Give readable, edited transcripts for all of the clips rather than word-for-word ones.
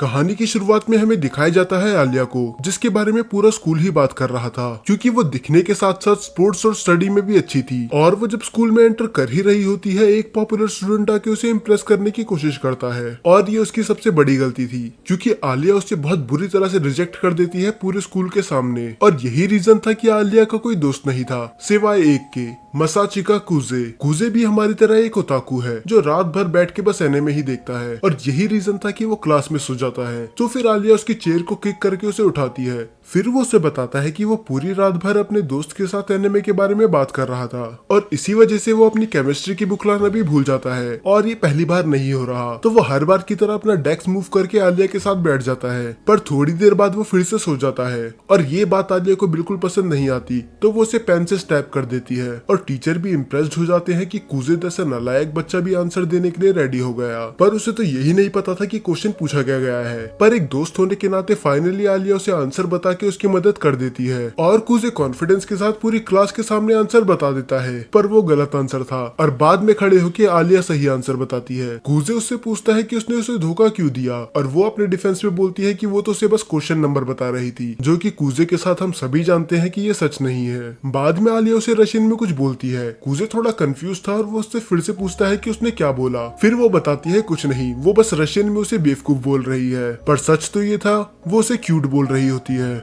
कहानी की शुरुआत में हमें दिखाया जाता है आलिया को, जिसके बारे में पूरा स्कूल ही बात कर रहा था, क्योंकि वो दिखने के साथ साथ स्पोर्ट्स और स्टडी में भी अच्छी थी। और वो जब स्कूल में एंटर कर ही रही होती है, एक पॉपुलर स्टूडेंट आके उसे इम्प्रेस करने की कोशिश करता है, और ये उसकी सबसे बड़ी गलती थी, क्योंकि आलिया उसे बहुत बुरी तरह से रिजेक्ट कर देती है पूरे स्कूल के सामने। और यही रीजन था कि आलिया का कोई दोस्त नहीं था सिवाय एक के, मसाचिका कुजे। कुजे भी हमारी तरह एक ओताकू है जो रात भर बैठ के बस एनिमे ही देखता है, और यही रीजन था कि वो क्लास में सो जाता है। तो फिर आलिया उसकी चेयर को किक करके उसे उठाती है। फिर वो उसे बताता है कि वो पूरी रात भर अपने दोस्त के साथ एनिमे के बारे में बात कर रहा था, और इसी वजह से वो अपनी केमिस्ट्री की बुक लाना भी भूल जाता है। और ये पहली बार नहीं हो रहा, तो वो हर बार की तरह अपना डेस्क मूव करके आलिया के साथ बैठ जाता है। पर थोड़ी देर बाद वो फिर से सो जाता है, और ये बात आलिया को बिल्कुल पसंद नहीं आती, तो वो उसे पेन से स्टैब कर देती है। और टीचर भी इम्प्रेस्ड हो जाते हैं कि कुजे जैसा नालायक बच्चा भी आंसर देने के लिए रेडी हो गया। पर उसे तो यही नहीं पता था कि क्वेश्चन पूछा गया है। पर एक दोस्त होने के नाते फाइनली आलिया उसे आंसर बता के उसकी मदद कर देती है, और कुजे कॉन्फिडेंस के साथ पूरी क्लास के सामने आंसर बता देता है। पर वो गलत आंसर था, और बाद में खड़े होकर आलिया सही आंसर बताती है। कुजे उससे पूछता है कि उसने उसे धोखा क्यों दिया, और वो अपने डिफेंस में बोलती है कि वो तो उसे बस क्वेश्चन नंबर बता रही थी, जो कि कुजे के साथ हम सभी जानते हैं कि ये सच नहीं है। बाद में आलिया उसे रशियन में कुछ बोलती है। कुजे थोड़ा कंफ्यूज था, और वो उससे फिर से पूछता है कि उसने क्या बोला। फिर वो बताती है कुछ नहीं, वो बस रशियन में उसे बेवकूफ बोल रही है। पर सच तो ये था, वो उसे क्यूट बोल रही होती है।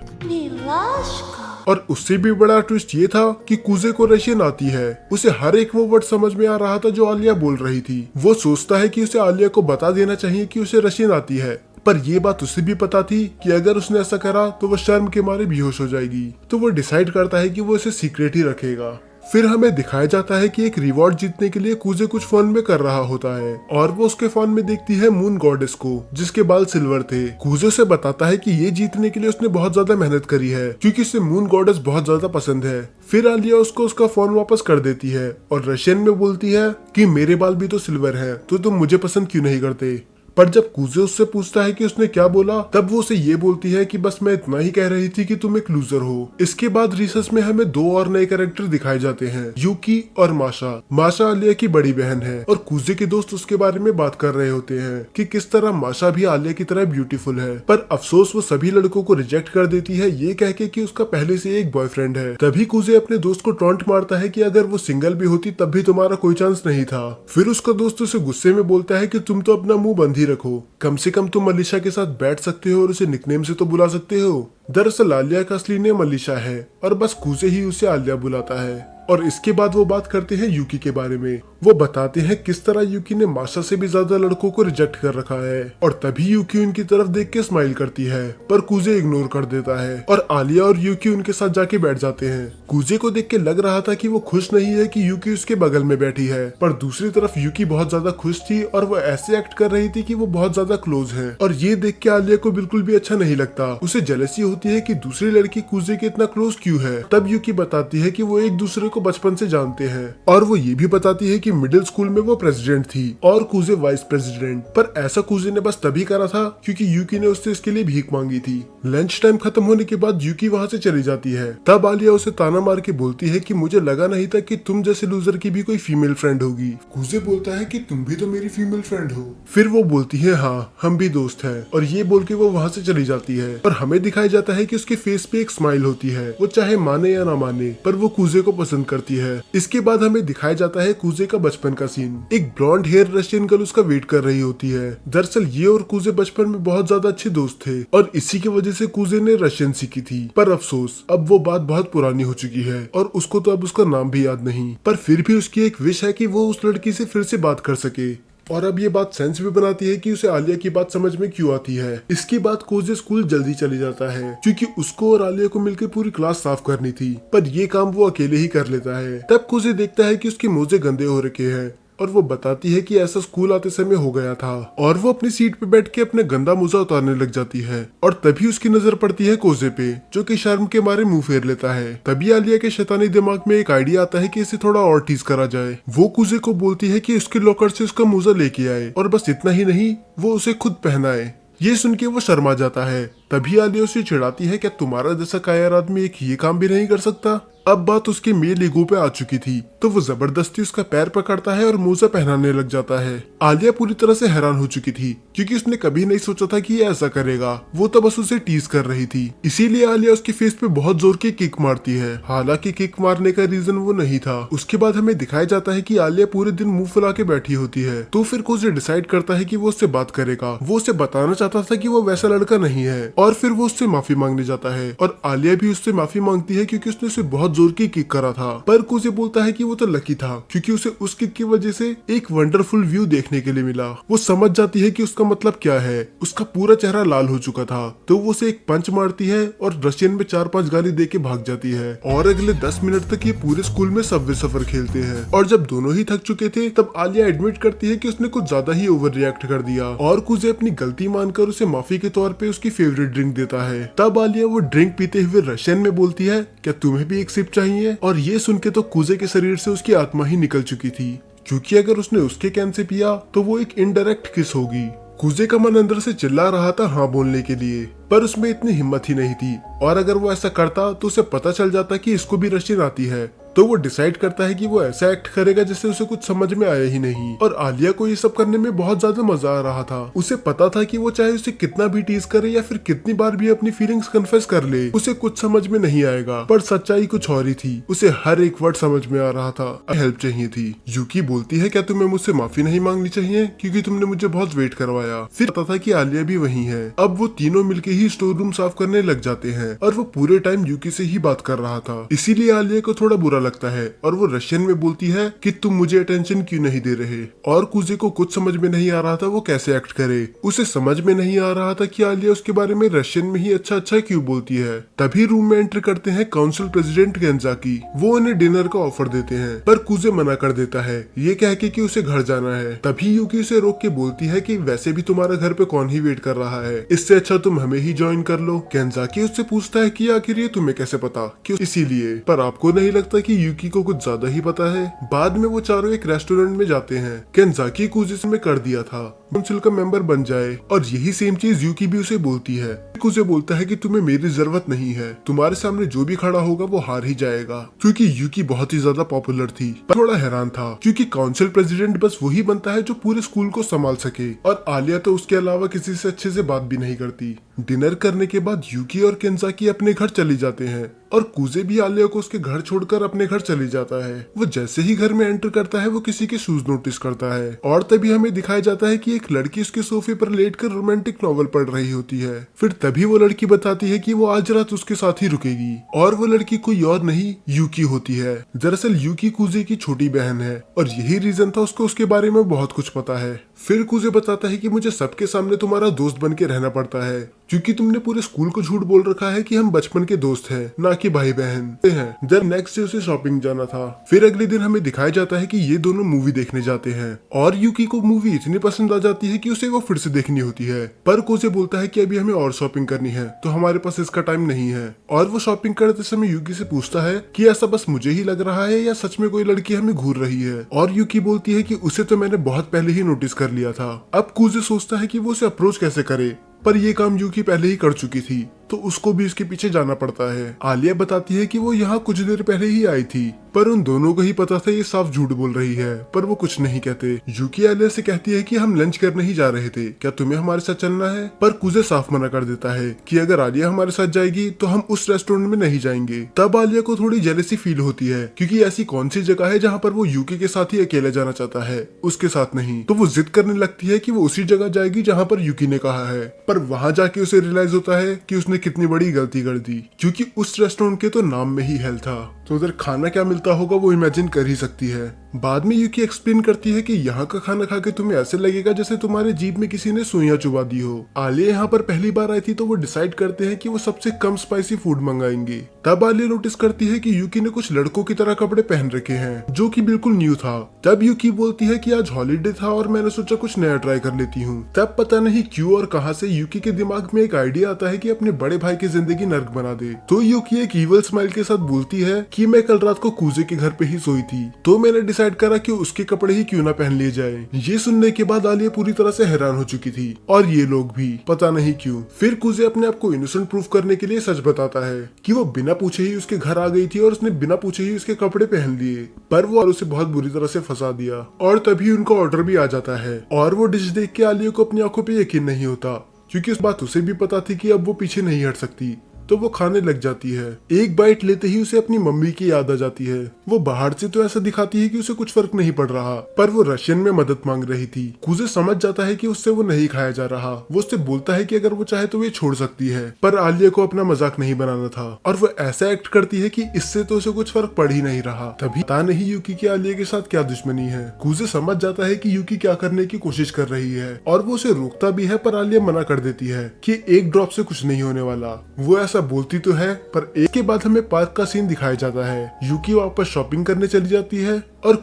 और उससे भी बड़ा ट्विस्ट ये था कि कुजे को रशियन आती है। उसे हर एक वो वर्ड समझ में आ रहा था जो आलिया बोल रही थी। वो सोचता है कि उसे आलिया को बता देना चाहिए कि उसे रशियन आती है, पर ये बात उसे भी पता थी कि अगर उसने ऐसा करा तो वो शर्म के मारे बेहोश हो जाएगी। तो वो डिसाइड करता है कि वो इसे सीक्रेट ही रखेगा। फिर हमें दिखाया जाता है कि एक रिवॉर्ड जीतने के लिए कुजे कुछ फोन में कर रहा होता है, और वो उसके फोन में देखती है मून गॉडेस को, जिसके बाल सिल्वर थे। कुजे से बताता है कि ये जीतने के लिए उसने बहुत ज्यादा मेहनत करी है, क्योंकि उसे मून गॉडेस बहुत ज्यादा पसंद है। फिर आलिया उसको उसका फोन वापस कर देती है, और रशियन में बोलती है कि मेरे बाल भी तो सिल्वर है, तो तुम मुझे पसंद क्यों नहीं करते। पर जब कुजे उससे पूछता है कि उसने क्या बोला, तब वो उसे ये बोलती है कि बस मैं इतना ही कह रही थी कि तुम एक लूजर हो। इसके बाद रिसर्च में हमें दो और नए कैरेक्टर दिखाए जाते हैं, यूकी और माशा। माशा आलिया की बड़ी बहन है, और कुजे के दोस्त उसके बारे में बात कर रहे होते हैं कि किस तरह माशा भी आलिया की तरह ब्यूटीफुल है। पर अफसोस वो सभी लड़कों को रिजेक्ट कर देती है, ये कह के कि उसका पहले से एक बॉयफ्रेंड है। तभी कुजे अपने दोस्त को टॉन्ट मारता है कि अगर वो सिंगल भी होती तब भी तुम्हारा कोई चांस नहीं था। फिर उसका दोस्त उसे गुस्से में बोलता है कि तुम तो अपना मुंह बंद ही रखो, कम से कम तुम अलीशा के साथ बैठ सकते हो और उसे निकनेम से तो बुला सकते हो। दरअसल आलिया का असली नेम अलीशा है, और बस कुजे ही उसे आलिया बुलाता है। और इसके बाद वो बात करते हैं यूकी के बारे में। वो बताते हैं किस तरह यूकी ने माशा से भी ज्यादा लड़कों को रिजेक्ट कर रखा है, और तभी यूकी उनकी तरफ देख के स्माइल करती है, पर कुजे इग्नोर कर देता है, और आलिया और यूकी उनके साथ जाके बैठ जाते हैं। कुजे को देख के लग रहा था कि वो खुश नहीं है कि यूकी उसके बगल में बैठी है, पर दूसरी तरफ यूकी बहुत ज्यादा खुश थी, और वो ऐसे एक्ट कर रही थी कि वो बहुत ज्यादा क्लोज है। और ये देख के आलिया को बिल्कुल भी अच्छा नहीं लगता। उसे जेलसी होती है कि दूसरी लड़की कुजे के इतना क्लोज क्यों है। तब यूकी बताती है कि वो एक दूसरे को बचपन से जानते हैं, और वो ये भी बताती है कि मिडिल स्कूल में वो प्रेसिडेंट थी और कुजे वाइस प्रेसिडेंट। पर ऐसा कुजे ने बस तभी करा था क्योंकि यूकी ने उससे इसके लिए भीख मांगी थी। लंच टाइम खत्म होने के बाद यूकी वहाँ से चली जाती है। तब आलिया उसे ताना मार के बोलती है कि मुझे लगा नहीं था कि तुम जैसे लूजर की भी कोई फीमेल फ्रेंड होगी। कुजे बोलता है कि तुम भी तो मेरी फीमेल फ्रेंड हो। फिर वो बोलती है हाँ, हम भी दोस्त हैं, और ये बोल के वो वहाँ से चली जाती है। और हमें दिखाया जाता है कि उसके फेस पे एक स्माइल होती है, वो चाहे माने या ना माने, पर वो कुजे को पसंद करती है। इसके बाद हमें दिखाया जाता है कुजे का बचपन का सीन। एक ब्लॉन्ड हेयर रशियन गर्ल उसका वेट कर रही होती है। दरअसल ये और कुजे बचपन में बहुत ज्यादा अच्छे दोस्त थे, और इसी की वजह से कुजे ने रशियन सीखी थी। पर अफसोस अब वो बात बहुत पुरानी हो चुकी है, और उसको तो अब उसका नाम भी याद नहीं। पर फिर भी उसकी एक विश है कि वो उस लड़की से फिर से बात कर सके। और अब ये बात सेंस भी बनाती है कि उसे आलिया की बात समझ में क्यों आती है। इसके बाद कुजे स्कूल जल्दी चली जाता है, क्योंकि उसको और आलिया को मिलकर पूरी क्लास साफ करनी थी, पर ये काम वो अकेले ही कर लेता है। तब कुजे देखता है कि उसके मोजे गंदे हो रखे हैं, और वो बताती है कि ऐसा स्कूल आते समय हो गया था, और वो अपनी सीट पे बैठ के अपना गंदा मोजा उतारने लग जाती है। और तभी उसकी नजर पड़ती है कुजे पे, जो कि शर्म के मारे मुंह फेर लेता है। तभी आलिया के शैतानी दिमाग में एक आइडिया आता है कि इसे थोड़ा और टीज करा जाए। वो कुजे को बोलती है कि उसके लॉकर से उसका मोजा लेके आए, और बस इतना ही नहीं, वो उसे खुद पहनाए। ये सुन के वो शर्मा जाता है, तभी आलिया उसे चिढ़ाती है, क्या तुम्हारा जैसा कायर आदमी एक ये काम भी नहीं कर सकता। अब बात उसके मेल ईगो पे आ चुकी थी, तो वो जबरदस्ती उसका पैर पकड़ता है और मोजा पहनाने लग जाता है। आलिया पूरी तरह से हैरान हो चुकी थी, क्योंकि उसने कभी नहीं सोचा था कि ये ऐसा करेगा। वो तो बस उसे टीज कर रही थी, इसीलिए आलिया उसके फेस पे बहुत जोर की किक मारती है। हालांकि किक मारने का रीजन वो नहीं था। उसके बाद हमें दिखाया जाता है कि आलिया पूरे दिन मुंह फुला के बैठी होती है। तो फिर कोजे डिसाइड करता है कि वो उससे बात करेगा। वो उसे बताना चाहता था कि वो वैसा लड़का नहीं है, और फिर वो उससे माफी मांगने जाता है। और आलिया भी उससे माफी मांगती है, क्योंकि उसने उसे बहुत जोर की किक करा था। पर कोजे बोलता है कि वो तो लकी था, क्योंकि उसे उस किक की वजह से एक वंडरफुल व्यू देखने के लिए मिला। वो समझ जाती है कि उसका मतलब क्या है। उसका पूरा चेहरा लाल हो चुका था, तो वो उसे एक पंच मारती है और रशियन में 4-5 गाली दे के भाग जाती है। और अगले 10 मिनट तक ये पूरे स्कूल में सबवे सफर खेलते हैं। और जब दोनों ही थक चुके थे, तब आलिया एडमिट करती है कि उसने कुछ ज्यादा ही ओवर रिएक्ट कर दिया, और कुजे अपनी गलती मानकर उसे माफी के तौर पे उसकी फेवरेट ड्रिंक देता है। तब आलिया वो ड्रिंक पीते हुए रशियन में बोलती है, क्या तुम्हें भी एक सिप चाहिए। और ये सुन के तो कुजे के शरीर से उसकी आत्मा ही निकल चुकी थी, क्योंकि अगर उसने उसके कैन से पिया तो वो एक इनडायरेक्ट किस होगी। कुजे का मन अंदर से चिल्ला रहा था हाँ बोलने के लिए, पर उसमें इतनी हिम्मत ही नहीं थी। और अगर वो ऐसा करता तो उसे पता चल जाता कि इसको भी रशियन आती है। तो वो डिसाइड करता है कि वो ऐसा एक्ट करेगा जिससे उसे कुछ समझ में आया ही नहीं। और आलिया को ये सब करने में बहुत ज्यादा मजा आ रहा था। उसे पता था कि वो चाहे उसे कितना भी टीज करे या फिर कितनी बार भी अपनी फीलिंग्स कन्फेस कर ले, उसे कुछ समझ में नहीं आएगा। पर सच्चाई कुछ और ही थी। उसे हर एक वर्ड समझ में आ रहा था। हेल्प चाहिए थी। यूकी बोलती है, क्या तुम्हें मुझसे माफी नहीं मांगनी चाहिए, क्योंकि तुमने मुझे बहुत वेट करवाया। फिर पता था कि आलिया भी वही है। अब वो तीनों मिलके ही स्टोर रूम साफ करने लग जाते हैं, और वो पूरे टाइम यूकी से ही बात कर रहा था। इसीलिए आलिया को थोड़ा बुरा लगता है, और वो रशियन में बोलती है कि तुम मुझे अटेंशन क्यों नहीं दे रहे। और कुजे को कुछ समझ में नहीं आ रहा था वो कैसे एक्ट करे। उसे समझ में नहीं आ रहा था कि आलिया उसके बारे में रशियन में ही अच्छा अच्छा क्यों बोलती है। तभी रूम में एंटर करते हैं काउंसिल प्रेसिडेंट गेंजाकी। वो उन्हें डिनर का ऑफर देते हैं, पर कुजे मना कर देता है, ये कह के कि उसे घर जाना है। तभी यूकी उसे रोक के बोलती है कि वैसे भी तुम्हारा घर पे कौन ही वेट कर रहा है, इससे अच्छा तुम हमें ही ज्वाइन कर लो। गेंजाकी उससे पूछता है कि आखिर ये तुम्हें कैसे पता, क्यों इसीलिए। पर आपको नहीं लगता कि यूकी को कुछ ज्यादा ही पता है। बाद में वो चारों एक रेस्टोरेंट में जाते हैं। गेंजाकी कुजे में कर दिया था काउंसिल का मेंबर बन जाए, और यही सेम चीज यूकी भी उसे बोलती है। कुजे बोलता है कि तुम्हें मेरी जरूरत नहीं है, तुम्हारे सामने जो भी खड़ा होगा वो हार ही जाएगा, क्योंकि यूकी बहुत ही ज्यादा पॉपुलर थी। पर थोड़ा हैरान था, क्योंकि काउंसिल प्रेसिडेंट बस वही बनता है जो पूरे स्कूल को संभाल सके, और आलिया तो उसके अलावा किसी से अच्छे से बात भी नहीं करती। डिनर करने के बाद यूकी और गेंजाकी अपने घर चली जाते हैं, और कुजे भी आलिया को उसके घर छोड़कर अपने घर चले जाता है। वो जैसे ही घर में एंटर करता है, वो किसी के शूज नोटिस करता है, और तभी हमें दिखाया जाता है कि एक लड़की उसके सोफे पर लेटकर रोमांटिक नॉवल पढ़ रही होती है। फिर तभी वो लड़की बताती है कि वो आज रात उसके साथ ही रुकेगी, और वो लड़की कोई और नहीं यूकी होती है। दरअसल यूकी कुजे की छोटी बहन है, और यही रीजन था उसको उसके बारे में बहुत कुछ पता है। फिर कुजे बताता है कि मुझे सबके सामने तुम्हारा दोस्त बन के रहना पड़ता है, क्योंकि तुमने पूरे स्कूल को झूठ बोल रखा है कि हम बचपन के दोस्त हैं, ना कि भाई बहन हैं। जब नेक्स्ट डे उसे शॉपिंग जाना था। फिर अगले दिन हमें दिखाया जाता है कि ये दोनों मूवी देखने जाते हैं, और यूकी को मूवी इतनी पसंद आ जाती है कि उसे वो फिर से देखनी होती है। पर कोजे बोलता है कि अभी हमें और शॉपिंग करनी है, तो हमारे पास इसका टाइम नहीं है। और वो शॉपिंग करते समय यूकी से पूछता है कि ऐसा बस मुझे ही लग रहा है या सच में कोई लड़की हमें घूर रही है। और यूकी बोलती है कि उसे तो मैंने बहुत पहले ही नोटिस कर लिया था। अब कोजे सोचता है कि वो उसे अप्रोच कैसे करे, पर ये काम यूकी पहले ही कर चुकी थी, तो उसको भी इसके पीछे जाना पड़ता है। आलिया बताती है कि वो यहाँ कुछ देर पहले ही आई थी, पर उन दोनों को ही पता था ये साफ झूठ बोल रही है, पर वो कुछ नहीं कहते। यूकी आलिया से कहती है कि हम लंच करने ही जा रहे थे, क्या तुम्हें हमारे साथ चलना है। पर कुजे साफ मना कर देता है कि अगर आलिया हमारे साथ जाएगी तो हम उस रेस्टोरेंट में नहीं जाएंगे। तब आलिया को थोड़ी जेलसी फील होती है, क्योंकि ऐसी कौन सी जगह है जहाँ पर वो यूकी के साथ ही अकेला जाना चाहता है, उसके साथ नहीं। तो वो जिद करने लगती है कि वो उसी जगह जाएगी जहाँ पर यूकी ने कहा है। पर वहां जाके उसे रियलाइज होता है कि उसने कितनी बड़ी गलती कर दी, क्योंकि उस रेस्टोरेंट के तो नाम में ही हेल था, तो उधर खाना क्या मिलता होगा वो इमेजिन कर ही सकती है। बाद में यूकी एक्सप्लेन करती है कि यहाँ का खाना खा के तुम्हें ऐसे लगेगा जैसे तुम्हारे जीभ में किसी ने सुइयां चुबा दी हो। आलिया यहाँ पर पहली बार आई थी, तो वो डिसाइड करते हैं कि वो सबसे कम स्पाइसी फूड मंगाएंगे। तब आलिया नोटिस करती है कि यूकी ने कुछ लड़कों की तरह कपड़े पहन रखे हैं, जो कि बिल्कुल न्यू था। तब यूकी बोलती है कि आज हॉलीडे था और मैंने सोचा कुछ नया ट्राई कर लेती हूँ। तब पता नहीं क्यों और कहां से यूकी के दिमाग में एक आइडिया आता है कि अपने बड़े भाई की जिंदगी नर्क बना दे। तो यूकी एक इवल स्माइल के साथ बोलती है कि क्योंकि मैं कल रात को कूजे के घर पे ही सोई थी, तो मैंने डिसाइड करा कि उसके कपड़े ही क्यों ना पहन लिए जाए। ये सुनने के बाद आलिया पूरी तरह से हैरान हो चुकी थी और ये लोग भी, पता नहीं क्यों। फिर कूजे अपने आप को इनोसेंट प्रूफ करने के लिए सच बताता है कि वो बिना पूछे ही उसके घर आ गई थी और उसने बिना पूछे ही उसके कपड़े पहन लिए, पर वो उसे बहुत बुरी तरह से फंसा दिया। और तभी उनका ऑर्डर भी आ जाता है और वो डिश देख के आलिया को अपनी आंखों पे यकीन नहीं होता, क्योंकि उस बात उसे भी पता थी कि अब वो पीछे नहीं हट सकती। तो वो खाने लग जाती है। एक बाइट लेते ही उसे अपनी मम्मी की याद आ जाती है। वो बाहर से तो ऐसा दिखाती है कि उसे कुछ फर्क नहीं पड़ रहा, पर वो रशियन में मदद मांग रही थी। कूजे समझ जाता है कि उससे वो नहीं खाया जा रहा। वो उससे बोलता है कि अगर वो चाहे तो वो छोड़ सकती है, पर आलिया को अपना मजाक नहीं बनाना था और वो ऐसा एक्ट करती है कि इससे तो उसे कुछ फर्क पड़ ही नहीं रहा। तभी पता नहीं यूकी की आलिया के साथ क्या दुश्मनी है। कूजे समझ जाता है कि यूकी क्या करने की कोशिश कर रही है और वो उसे रोकता भी है, पर आलिया मना कर देती है कि एक ड्रॉप से कुछ नहीं होने वाला। वो ऐसा बोलती तो है, पर एक के बाद हमें पार्क का सीन दिखाया जाता है। यूकी वापस शॉपिंग करने चली जाती है और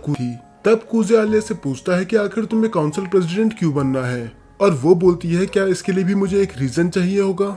तब कूजे आलिया से पूछता है कि आखिर तुम्हें काउंसिल प्रेसिडेंट क्यों बनना है, और वो बोलती है क्या इसके लिए भी मुझे एक रीजन चाहिए होगा।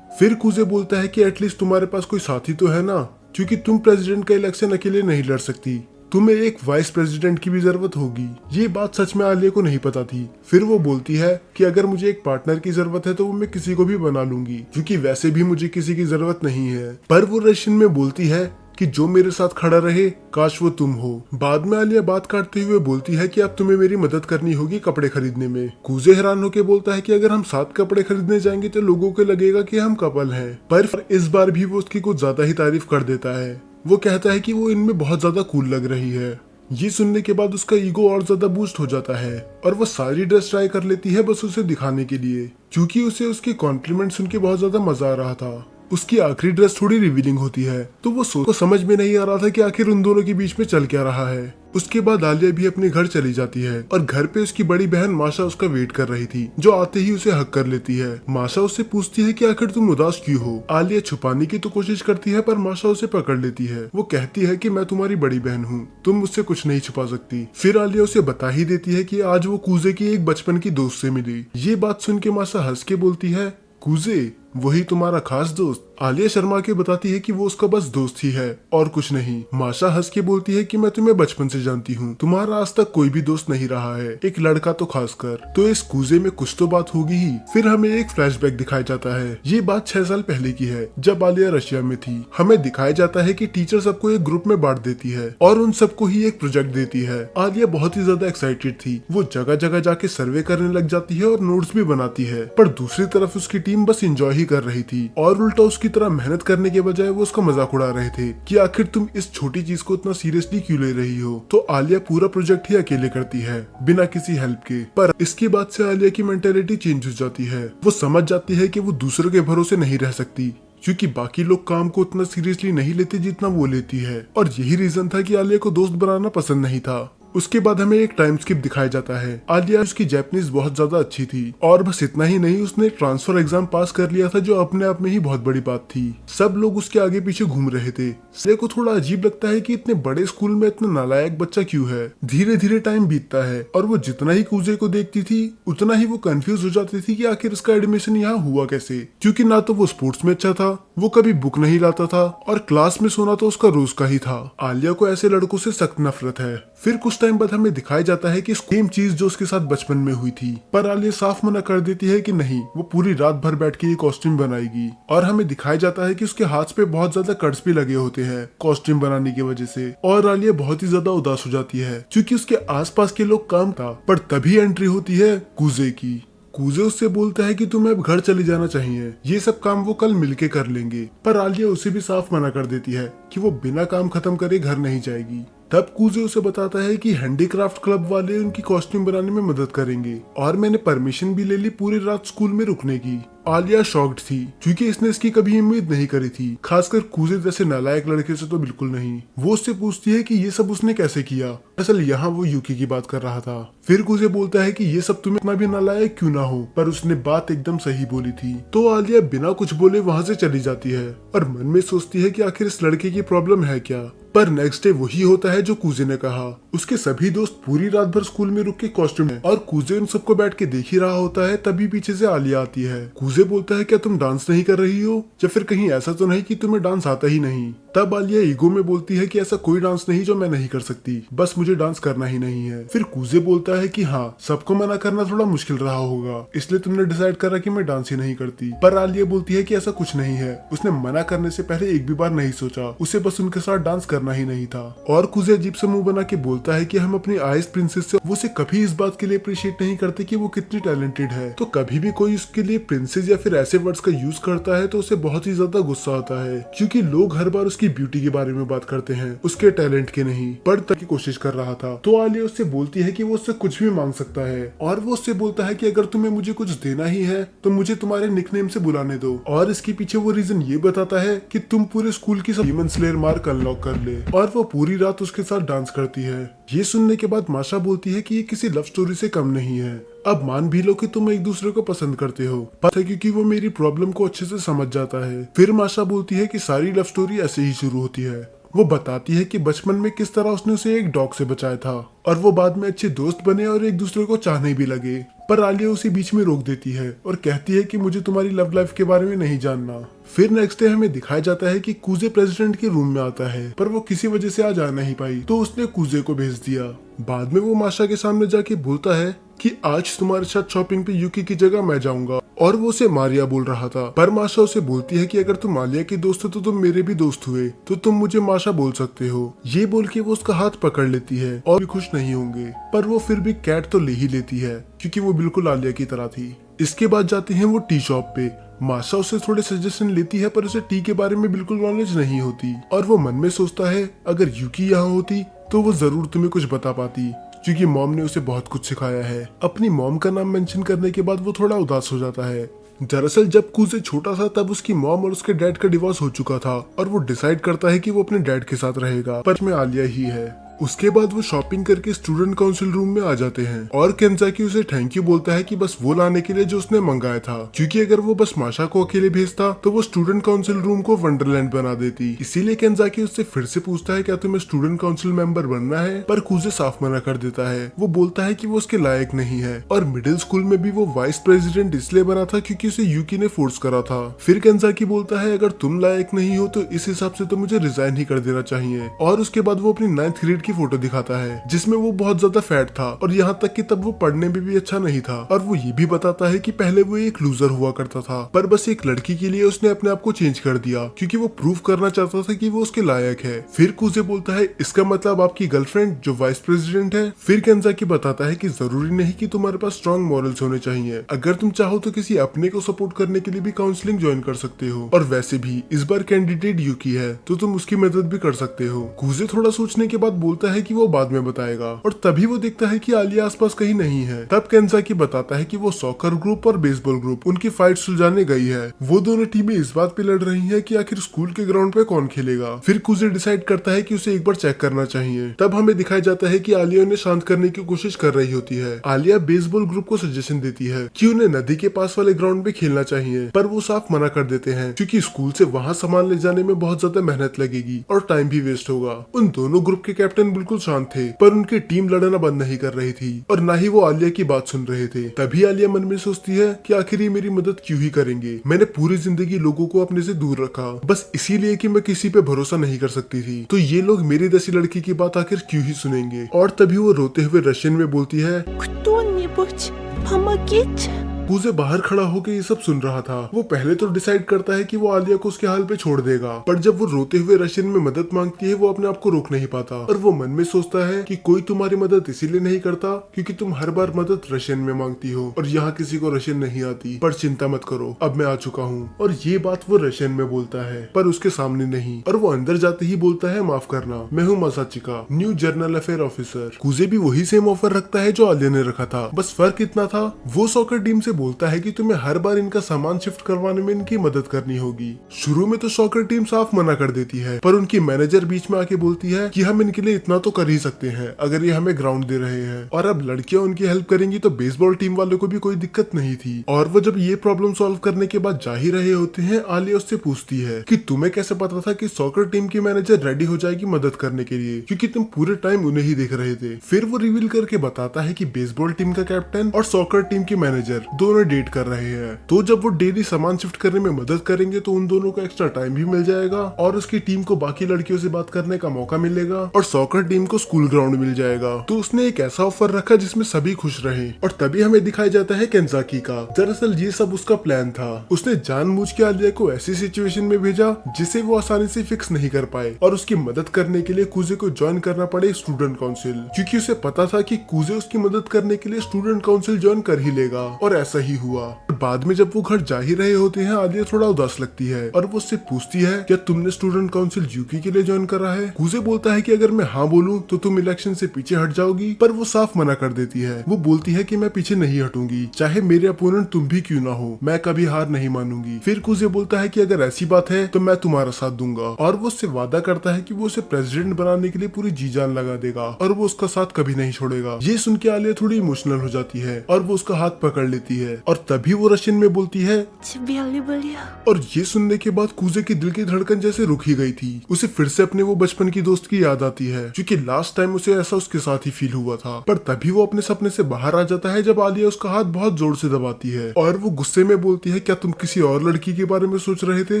फिर कूजे बोलता है कि एटलीस्ट तुम्हारे पास कोई साथी तो है ना, क्योंकि तुम प्रेसिडेंट का इलेक्शन अकेले नहीं लड़ सकती, तुम्हें एक वाइस प्रेसिडेंट की भी जरूरत होगी। ये बात सच में आलिया को नहीं पता थी। फिर वो बोलती है कि अगर मुझे एक पार्टनर की जरूरत है तो वो मैं किसी को भी बना लूंगी, क्योंकि वैसे भी मुझे किसी की जरूरत नहीं है। पर वो रशियन में बोलती है कि जो मेरे साथ खड़ा रहे काश वो तुम हो। बाद में आलिया बात काटते हुए बोलती है कि अब तुम्हें मेरी मदद करनी होगी कपड़े खरीदने में। कूजे हैरान होकर बोलता है कि अगर हम साथ कपड़े खरीदने जाएंगे तो लोगों को लगेगा कि हम कपल हैं। पर इस बार भी वो उसकी कुछ ज्यादा ही तारीफ कर देता है। वो कहता है कि वो इनमें बहुत ज्यादा कूल लग रही है। ये सुनने के बाद उसका ईगो और ज्यादा बूस्ट हो जाता है और वो सारी ड्रेस ट्राई कर लेती है बस उसे दिखाने के लिए, क्योंकि उसे उसके कॉम्प्लीमेंट सुन के बहुत ज्यादा मजा आ रहा था। उसकी आखिरी ड्रेस थोड़ी रिवीलिंग होती है, तो वो को समझ में नहीं आ रहा था कि आखिर उन दोनों के बीच में चल क्या रहा है। उसके बाद आलिया भी अपने घर चली जाती है और घर पे उसकी बड़ी बहन माशा उसका वेट कर रही थी, जो आते ही उसे हक कर लेती है। माशा उससे पूछती है कि आखिर तुम उदास क्यों हो। आलिया छुपाने की तो कोशिश करती है, पर माशा उसे पकड़ लेती है। वो कहती है कि मैं तुम्हारी बड़ी बहन हूँ, तुम मुझसे कुछ नहीं छुपा सकती। फिर आलिया उसे बता ही देती है कि आज वो कूजे की एक बचपन की दोस्त से मिली। ये बात सुन के माशा हंस के बोलती है, कूजे वही तुम्हारा खास दोस्त। आलिया शर्मा के बताती है कि वो उसका बस दोस्त ही है और कुछ नहीं। माशा हंस के बोलती है कि मैं तुम्हें बचपन से जानती हूँ, तुम्हारा आज तक कोई भी दोस्त नहीं रहा है, एक लड़का तो खासकर। तो इस कूजे में कुछ तो बात होगी ही। फिर हमें एक फ्लैशबैक दिखाया जाता है। ये बात 6 साल पहले की है, जब आलिया रशिया में थी। हमें दिखाया जाता है कि टीचर सबको एक ग्रुप में बांट देती है और उन सबको ही एक प्रोजेक्ट देती है। आलिया बहुत ही ज्यादा एक्साइटेड थी। वो जगह जगह जाके सर्वे करने लग जाती है और नोट्स भी बनाती है, पर दूसरी तरफ उसकी टीम बस एंजॉय ही कर रही थी और उल्टा उसकी तरह मेहनत करने के बजाय वो उसका मजाक उड़ा रहे थे कि आखिर तुम इस छोटी चीज को इतना सीरियसली क्यों ले रही हो। तो आलिया पूरा प्रोजेक्ट ही अकेले करती है बिना किसी हेल्प के। पर इसके बाद से आलिया की मेंटेलिटी चेंज हो जाती है। वो समझ जाती है कि वो दूसरों के भरोसे नहीं रह सकती, क्योंकि बाकी लोग काम को उतना सीरियसली नहीं लेते जितना वो लेती है। और यही रीजन था कि आलिया को दोस्त बनाना पसंद नहीं था। उसके बाद हमें एक टाइम स्किप दिखाया जाता है। आलिया उसकी जैपनीज बहुत ज्यादा अच्छी थी और बस इतना ही नहीं, उसने ट्रांसफर एग्जाम पास कर लिया था, जो अपने आप में ही बहुत बड़ी बात थी। सब लोग उसके आगे पीछे घूम रहे थे। आलिया को थोड़ा अजीब लगता है कि इतने बड़े स्कूल में इतना नालायक बच्चा क्यों है। धीरे धीरे टाइम बीतता है और वो जितना ही कूजे को देखती थी उतना ही वो कंफ्यूज हो जाती थी कि आखिर इसका एडमिशन यहाँ हुआ कैसे, क्योंकि ना तो वो स्पोर्ट्स में अच्छा था, वो कभी बुक नहीं लाता था और क्लास में सोना तो उसका रोज का ही था। आलिया को ऐसे लड़कों से सख्त नफरत है। फिर कुछ टाइम बाद हमें दिखाया जाता है कि सेम चीज जो उसके साथ बचपन में हुई थी, पर आलिया साफ मना कर देती है कि नहीं, वो पूरी रात भर बैठ के ये कॉस्ट्यूम बनाएगी। और हमें दिखाया जाता है कि उसके हाथ पे बहुत ज्यादा कट्स भी लगे होते हैं कॉस्ट्यूम बनाने की वजह से। और आलिया बहुत ही ज्यादा उदास हो जाती है क्योंकि उसके आसपास के लोग काम था। पर तभी एंट्री होती है कूजे की। कूजे उससे बोलता है कि तुम्हें अब घर चले जाना चाहिए, ये सब काम वो कल मिलके कर लेंगे। पर आलिया उसे भी साफ मना कर देती है कि वो बिना काम खत्म करे घर नहीं जाएगी। तब कूजे उसे बताता है कि हैंडीक्राफ्ट क्लब वाले उनकी कॉस्ट्यूम बनाने में मदद करेंगे और मैंने परमिशन भी ले ली पूरी रात स्कूल में रुकने की। आलिया शॉक्ड थी क्योंकि इसने इसकी कभी उम्मीद नहीं करी थी, खासकर कूजे जैसे नालायक लड़के से तो बिल्कुल नहीं। वो उससे पूछती है कि ये सब उसने कैसे किया। असल यहाँ वो यूकी की बात कर रहा था। फिर कूजे बोलता है कि ये सब तुम्हें इतना भी नालायक क्यों ना हो, पर उसने बात एकदम सही बोली थी। तो आलिया बिना कुछ बोले वहाँ से चली जाती है और मन में सोचती है कि आखिर इस लड़के की प्रॉब्लम है क्या। पर नेक्स्ट डे वही होता है जो कूजे ने कहा। उसके सभी दोस्त पूरी रात भर स्कूल में रुक के कॉस्ट्यूम में और कूजे उन सबको बैठ के देख ही रहा होता है। तभी पीछे से आलिया आती है। कूजे बोलता है क्या तुम डांस नहीं कर रही हो, या फिर कहीं ऐसा तो नहीं कि तुम्हें डांस आता ही नहीं। तब आलिया ईगो में बोलती है कि ऐसा कोई डांस नहीं जो मैं नहीं कर सकती, बस मुझे डांस करना ही नहीं है। फिर कूजे बोलता है कि हाँ, सबको मना करना थोड़ा मुश्किल रहा होगा, इसलिए तुमने डिसाइड करा कि मैं डांस ही नहीं करती। पर आलिया बोलती है कि ऐसा कुछ नहीं है, उसने मना करने से पहले एक भी बार नहीं सोचा, उसे बस उनके साथ डांस करना ही नहीं था। और कूजे अजीब से मुंह बना के बोलता है कि हम अपनी आइस प्रिंसेस से वो उसे कभी इस बात के लिए अप्रिशिएट नहीं करते कि वो कितनी टैलेंटेड है। तो कभी भी कोई उसके लिए प्रिंसेस या फिर ऐसे वर्ड्स का यूज करता है तो उसे बहुत ही ज्यादा गुस्सा आता है, क्योंकि लोग हर बार उसकी ब्यूटी के बारे में बात करते हैं, उसके टैलेंट के नहीं। पर तक की कोशिश कर रहा था। तो आलिया उससे बोलती है कि वो उससे कुछ भी मांग सकता है, और वो उससे बोलता है कि अगर तुम्हें मुझे कुछ देना ही है तो मुझे तुम्हारे निकनेम से बुलाने दो। और इसके पीछे वो रीजन ये बताता है कि तुम पूरे स्कूल की सब डीमन स्लेयर मार्क अनलॉक कर ले। और वो पूरी रात उसके साथ डांस करती है। ये सुनने के बाद माशा बोलती है कि ये किसी लव स्टोरी से कम नहीं है। अब मान भी लो कि तुम एक दूसरे को पसंद करते हो, पता है, क्योंकि वो मेरी प्रॉब्लम को अच्छे से समझ जाता है। फिर माशा बोलती है कि सारी लव स्टोरी ऐसे ही शुरू होती है। वो बताती है कि बचपन में किस तरह उसने उसे एक डॉग से बचाया था और वो बाद में अच्छे दोस्त बने और एक दूसरे को चाहने भी लगे। पर आलिया उसे बीच में रोक देती है और कहती है कि मुझे तुम्हारी लव लाइफ के बारे में नहीं जानना। फिर नेक्स्ट डे हमें दिखाया जाता है कि कूजे प्रेसिडेंट के रूम में आता है, पर वो किसी वजह से आज आ नहीं पाई, तो उसने कूजे को भेज दिया। बाद में वो माशा के सामने जाके बोलता है कि आज तुम्हारे साथ शॉपिंग पे यूकी की जगह मैं जाऊंगा, और वो उसे मारिया बोल रहा था। पर माशा उसे बोलती है कि अगर तुम आलिया की दोस्त हो तो तुम मेरे भी दोस्त हुए, तो तुम मुझे माशा बोल सकते हो। ये बोल के वो उसका हाथ पकड़ लेती है और भी खुश नहीं होंगे, पर वो फिर भी कैट तो ले ही लेती है, क्योंकि वो बिल्कुल आलिया की तरह थी। इसके बाद जाते हैं वो टी शॉप पे। माशा उससे थोड़े सजेशन लेती है, पर उसे टी के बारे में बिल्कुल नॉलेज नहीं होती, और वो मन में सोचता है अगर यूकी यहाँ होती तो वो जरूर तुम्हें कुछ बता पाती, क्योंकि मॉम ने उसे बहुत कुछ सिखाया है। अपनी मॉम का नाम मेंशन करने के बाद वो थोड़ा उदास हो जाता है। दरअसल जब कूजे छोटा था तब उसकी मॉम और उसके डैड का डिवोर्स हो चुका था, और वो डिसाइड करता है कि वो अपने डैड के साथ रहेगा, पर में आलिया ही है। उसके बाद वो शॉपिंग करके स्टूडेंट काउंसिल रूम में आ जाते हैं, और केंजाकी उसे थैंक यू बोलता है कि बस वो लाने के लिए जो उसने मंगाया था, क्योंकि अगर वो बस माशा को अकेले भेजता तो वो स्टूडेंट काउंसिल रूम को वंडरलैंड बना देती। इसीलिए केंजाकी उससे फिर से पूछता है क्या तुम्हें स्टूडेंट काउंसिल मेंबर बनना है, पर कूजे साफ मना कर देता है। वो बोलता है कि वो उसके लायक नहीं है, और मिडिल स्कूल में भी वो वाइस प्रेसिडेंट इसलिए बना था क्योंकि उसे यूकी ने फोर्स करा था। फिर केंजाकी बोलता है अगर तुम लायक नहीं हो तो इस हिसाब से तो मुझे रिजाइन ही कर देना चाहिए। और उसके बाद वो अपनी 9th ग्रेड की फोटो दिखाता है, जिसमें वो बहुत ज्यादा फैट था, और यहाँ तक कि तब वो पढ़ने में भी अच्छा नहीं था। और वो ये भी बताता है कि पहले वो एक लूजर हुआ करता था, पर बस एक लड़की के लिए उसने अपने आप को चेंज कर दिया, क्योंकि वो प्रूव करना चाहता था कि वो उसके लायक है। फिर कूजे बोलता है इसका मतलब आपकी गर्लफ्रेंड जो वाइस प्रेसिडेंट है। फिर केंजाकी बताता है कि जरूरी नहीं कि तुम्हारे पास स्ट्रॉन्ग मॉरल्स होने चाहिए, अगर तुम चाहो तो किसी अपने को सपोर्ट करने के लिए भी काउंसलिंग ज्वाइन कर सकते हो, और वैसे भी इस बार कैंडिडेट यूकी है तो तुम उसकी मदद भी कर सकते हो। कूजे थोड़ा सोचने के बाद बोलता है कि वो बाद में बताएगा, और तभी वो देखता है कि आलिया आसपास कहीं नहीं है। तब केंजाकी बताता है कि वो सॉकर ग्रुप और बेसबॉल ग्रुप उनकी फाइट सुलझाने गई है। वो दोनों टीमें इस बात पे लड़ रही हैं कि आखिर स्कूल के ग्राउंड पे कौन खेलेगा। फिर कूजे डिसाइड करता है कि उसे एक बार चेक करना चाहिए। तब हमें दिखाया जाता है कि आलिया उन्हें शांत करने की कोशिश कर रही होती है। आलिया बेसबॉल ग्रुप को सजेशन देती है कि उन्हें नदी के पास वाले ग्राउंड पे खेलना चाहिए, पर वो साफ मना कर देते हैं क्योंकि स्कूल से वहाँ सामान ले जाने में बहुत ज्यादा मेहनत लगेगी और टाइम भी वेस्ट होगा। उन दोनों ग्रुप के कैप्टन बिल्कुल शांत थे, पर उनकी टीम लड़ना बंद नहीं कर रही थी, और न ही वो आलिया की बात सुन रहे थे। तभी आलिया मन में सोचती है कि आखिर ये मेरी मदद क्यों ही करेंगे, मैंने पूरी जिंदगी लोगों को अपने से दूर रखा बस इसीलिए कि मैं किसी पे भरोसा नहीं कर सकती थी, तो ये लोग मेरी जैसी लड़की की बात आखिर क्यों ही सुनेंगे। और तभी वो रोते हुए रशियन में बोलती है Кто-нибудь помогите? कूजे बाहर खड़ा होकर ये सब सुन रहा था। वो पहले तो डिसाइड करता है कि वो आलिया को उसके हाल पे छोड़ देगा, पर जब वो रोते हुए रशियन में मदद मांगती है वो अपने आप को रोक नहीं पाता, और वो मन में सोचता है कि कोई तुम्हारी मदद इसीलिए नहीं करता क्योंकि तुम हर बार मदद रशियन में मांगती हो, और यहाँ किसी को रशियन नहीं आती। पर चिंता मत करो, अब मैं आ चुका हूँ। और ये बात वो रशियन में बोलता है, पर उसके सामने नहीं, और वो अंदर जाते ही बोलता है माफ करना, मैं हूँ मासाचिका, न्यू जर्नल अफेयर ऑफिसर। कूजे भी वही सेम ऑफर रखता है जो आलिया ने रखा था, बस फर्क इतना था वो सॉकर टीम से बोलता है कि तुम्हें हर बार इनका सामान शिफ्ट करवाने में इनकी मदद करनी होगी। शुरू में तो सॉकर टीम साफ मना कर देती है, पर उनकी मैनेजर बीच में आके बोलती है कि हम इनके लिए इतना तो कर ही सकते हैं अगर ये हमें ग्राउंड दे रहे हैं, और अब लड़कियां उनकी हेल्प करेंगी तो बेसबॉल टीम वालों को भी कोई दिक्कत नहीं थी। और वो जब ये प्रॉब्लम सॉल्व करने के बाद जा ही रहे होते हैं, आलिया उससे पूछती है कि तुम्हें कैसे पता था कि सॉकर टीम की मैनेजर रेडी हो जाएगी मदद करने के लिए, क्योंकि तुम पूरे टाइम उन्हें ही देख रहे थे। फिर वो रिवील करके बताता है कि बेसबॉल टीम का कैप्टन और सॉकर टीम की मैनेजर दोनों डेट कर रहे हैं, तो जब वो डेली सामान शिफ्ट करने में मदद करेंगे तो उन दोनों को एक्स्ट्रा टाइम भी मिल जाएगा और उसकी टीम को बाकी लड़कियों से बात करने का मौका मिलेगा और सॉकर टीम को स्कूल ग्राउंड मिल जाएगा। तो उसने एक ऐसा ऑफर रखा जिसमें सभी खुश रहे। और तभी हमें दिखाया जाता है केंजाकी का। दरअसल ये सब उसका प्लान था। उसने जानबूझ के आलिया को ऐसी सिचुएशन में भेजा जिसे वो आसानी से फिक्स नहीं कर पाए, और उसकी मदद करने के लिए कूजे को ज्वाइन करना पड़े स्टूडेंट काउंसिल, क्योंकि उसे पता था कि कूजे उसकी मदद करने के लिए स्टूडेंट काउंसिल ज्वाइन कर ही लेगा। और ऐसा ही हुआ। बाद में जब वो घर जा ही रहे होते हैं, आलिया थोड़ा उदास लगती है और वो उससे पूछती है क्या तुमने स्टूडेंट काउंसिल यूकी के लिए ज्वाइन करा है। कूजे बोलता है कि अगर मैं हाँ बोलूं तो तुम इलेक्शन से पीछे हट जाओगी, पर वो साफ मना कर देती है। वो बोलती है कि मैं पीछे नहीं हटूंगी, चाहे मेरे अपोनेंट तुम भी क्यों ना हो, मैं कभी हार नहीं मानूंगी। फिर कूजे बोलता है कि अगर ऐसी बात है तो मैं तुम्हारा साथ दूंगा, और वो उससे वादा करता है कि वो उसे प्रेसिडेंट बनाने के लिए पूरी जी जान लगा देगा और वो उसका साथ कभी नहीं छोड़ेगा। ये सुन के आलिया थोड़ी इमोशनल हो जाती है और वो उसका हाथ पकड़ लेती है, और तभी वो रशियन में बोलती है Тебе люблю. और ये सुनने के बाद कूजे की दिल की धड़कन जैसे रुक ही गई थी। उसे फिर से अपने वो बचपन की दोस्त की याद आती है, क्योंकि लास्ट टाइम उसे ऐसा उसके साथ ही फील हुआ था। पर तभी वो अपने सपने से बाहर आ जाता है जब आलिया उसका हाथ बहुत जोर से दबाती है और वो गुस्से में बोलती है क्या तुम किसी और लड़की के बारे में सोच रहे थे।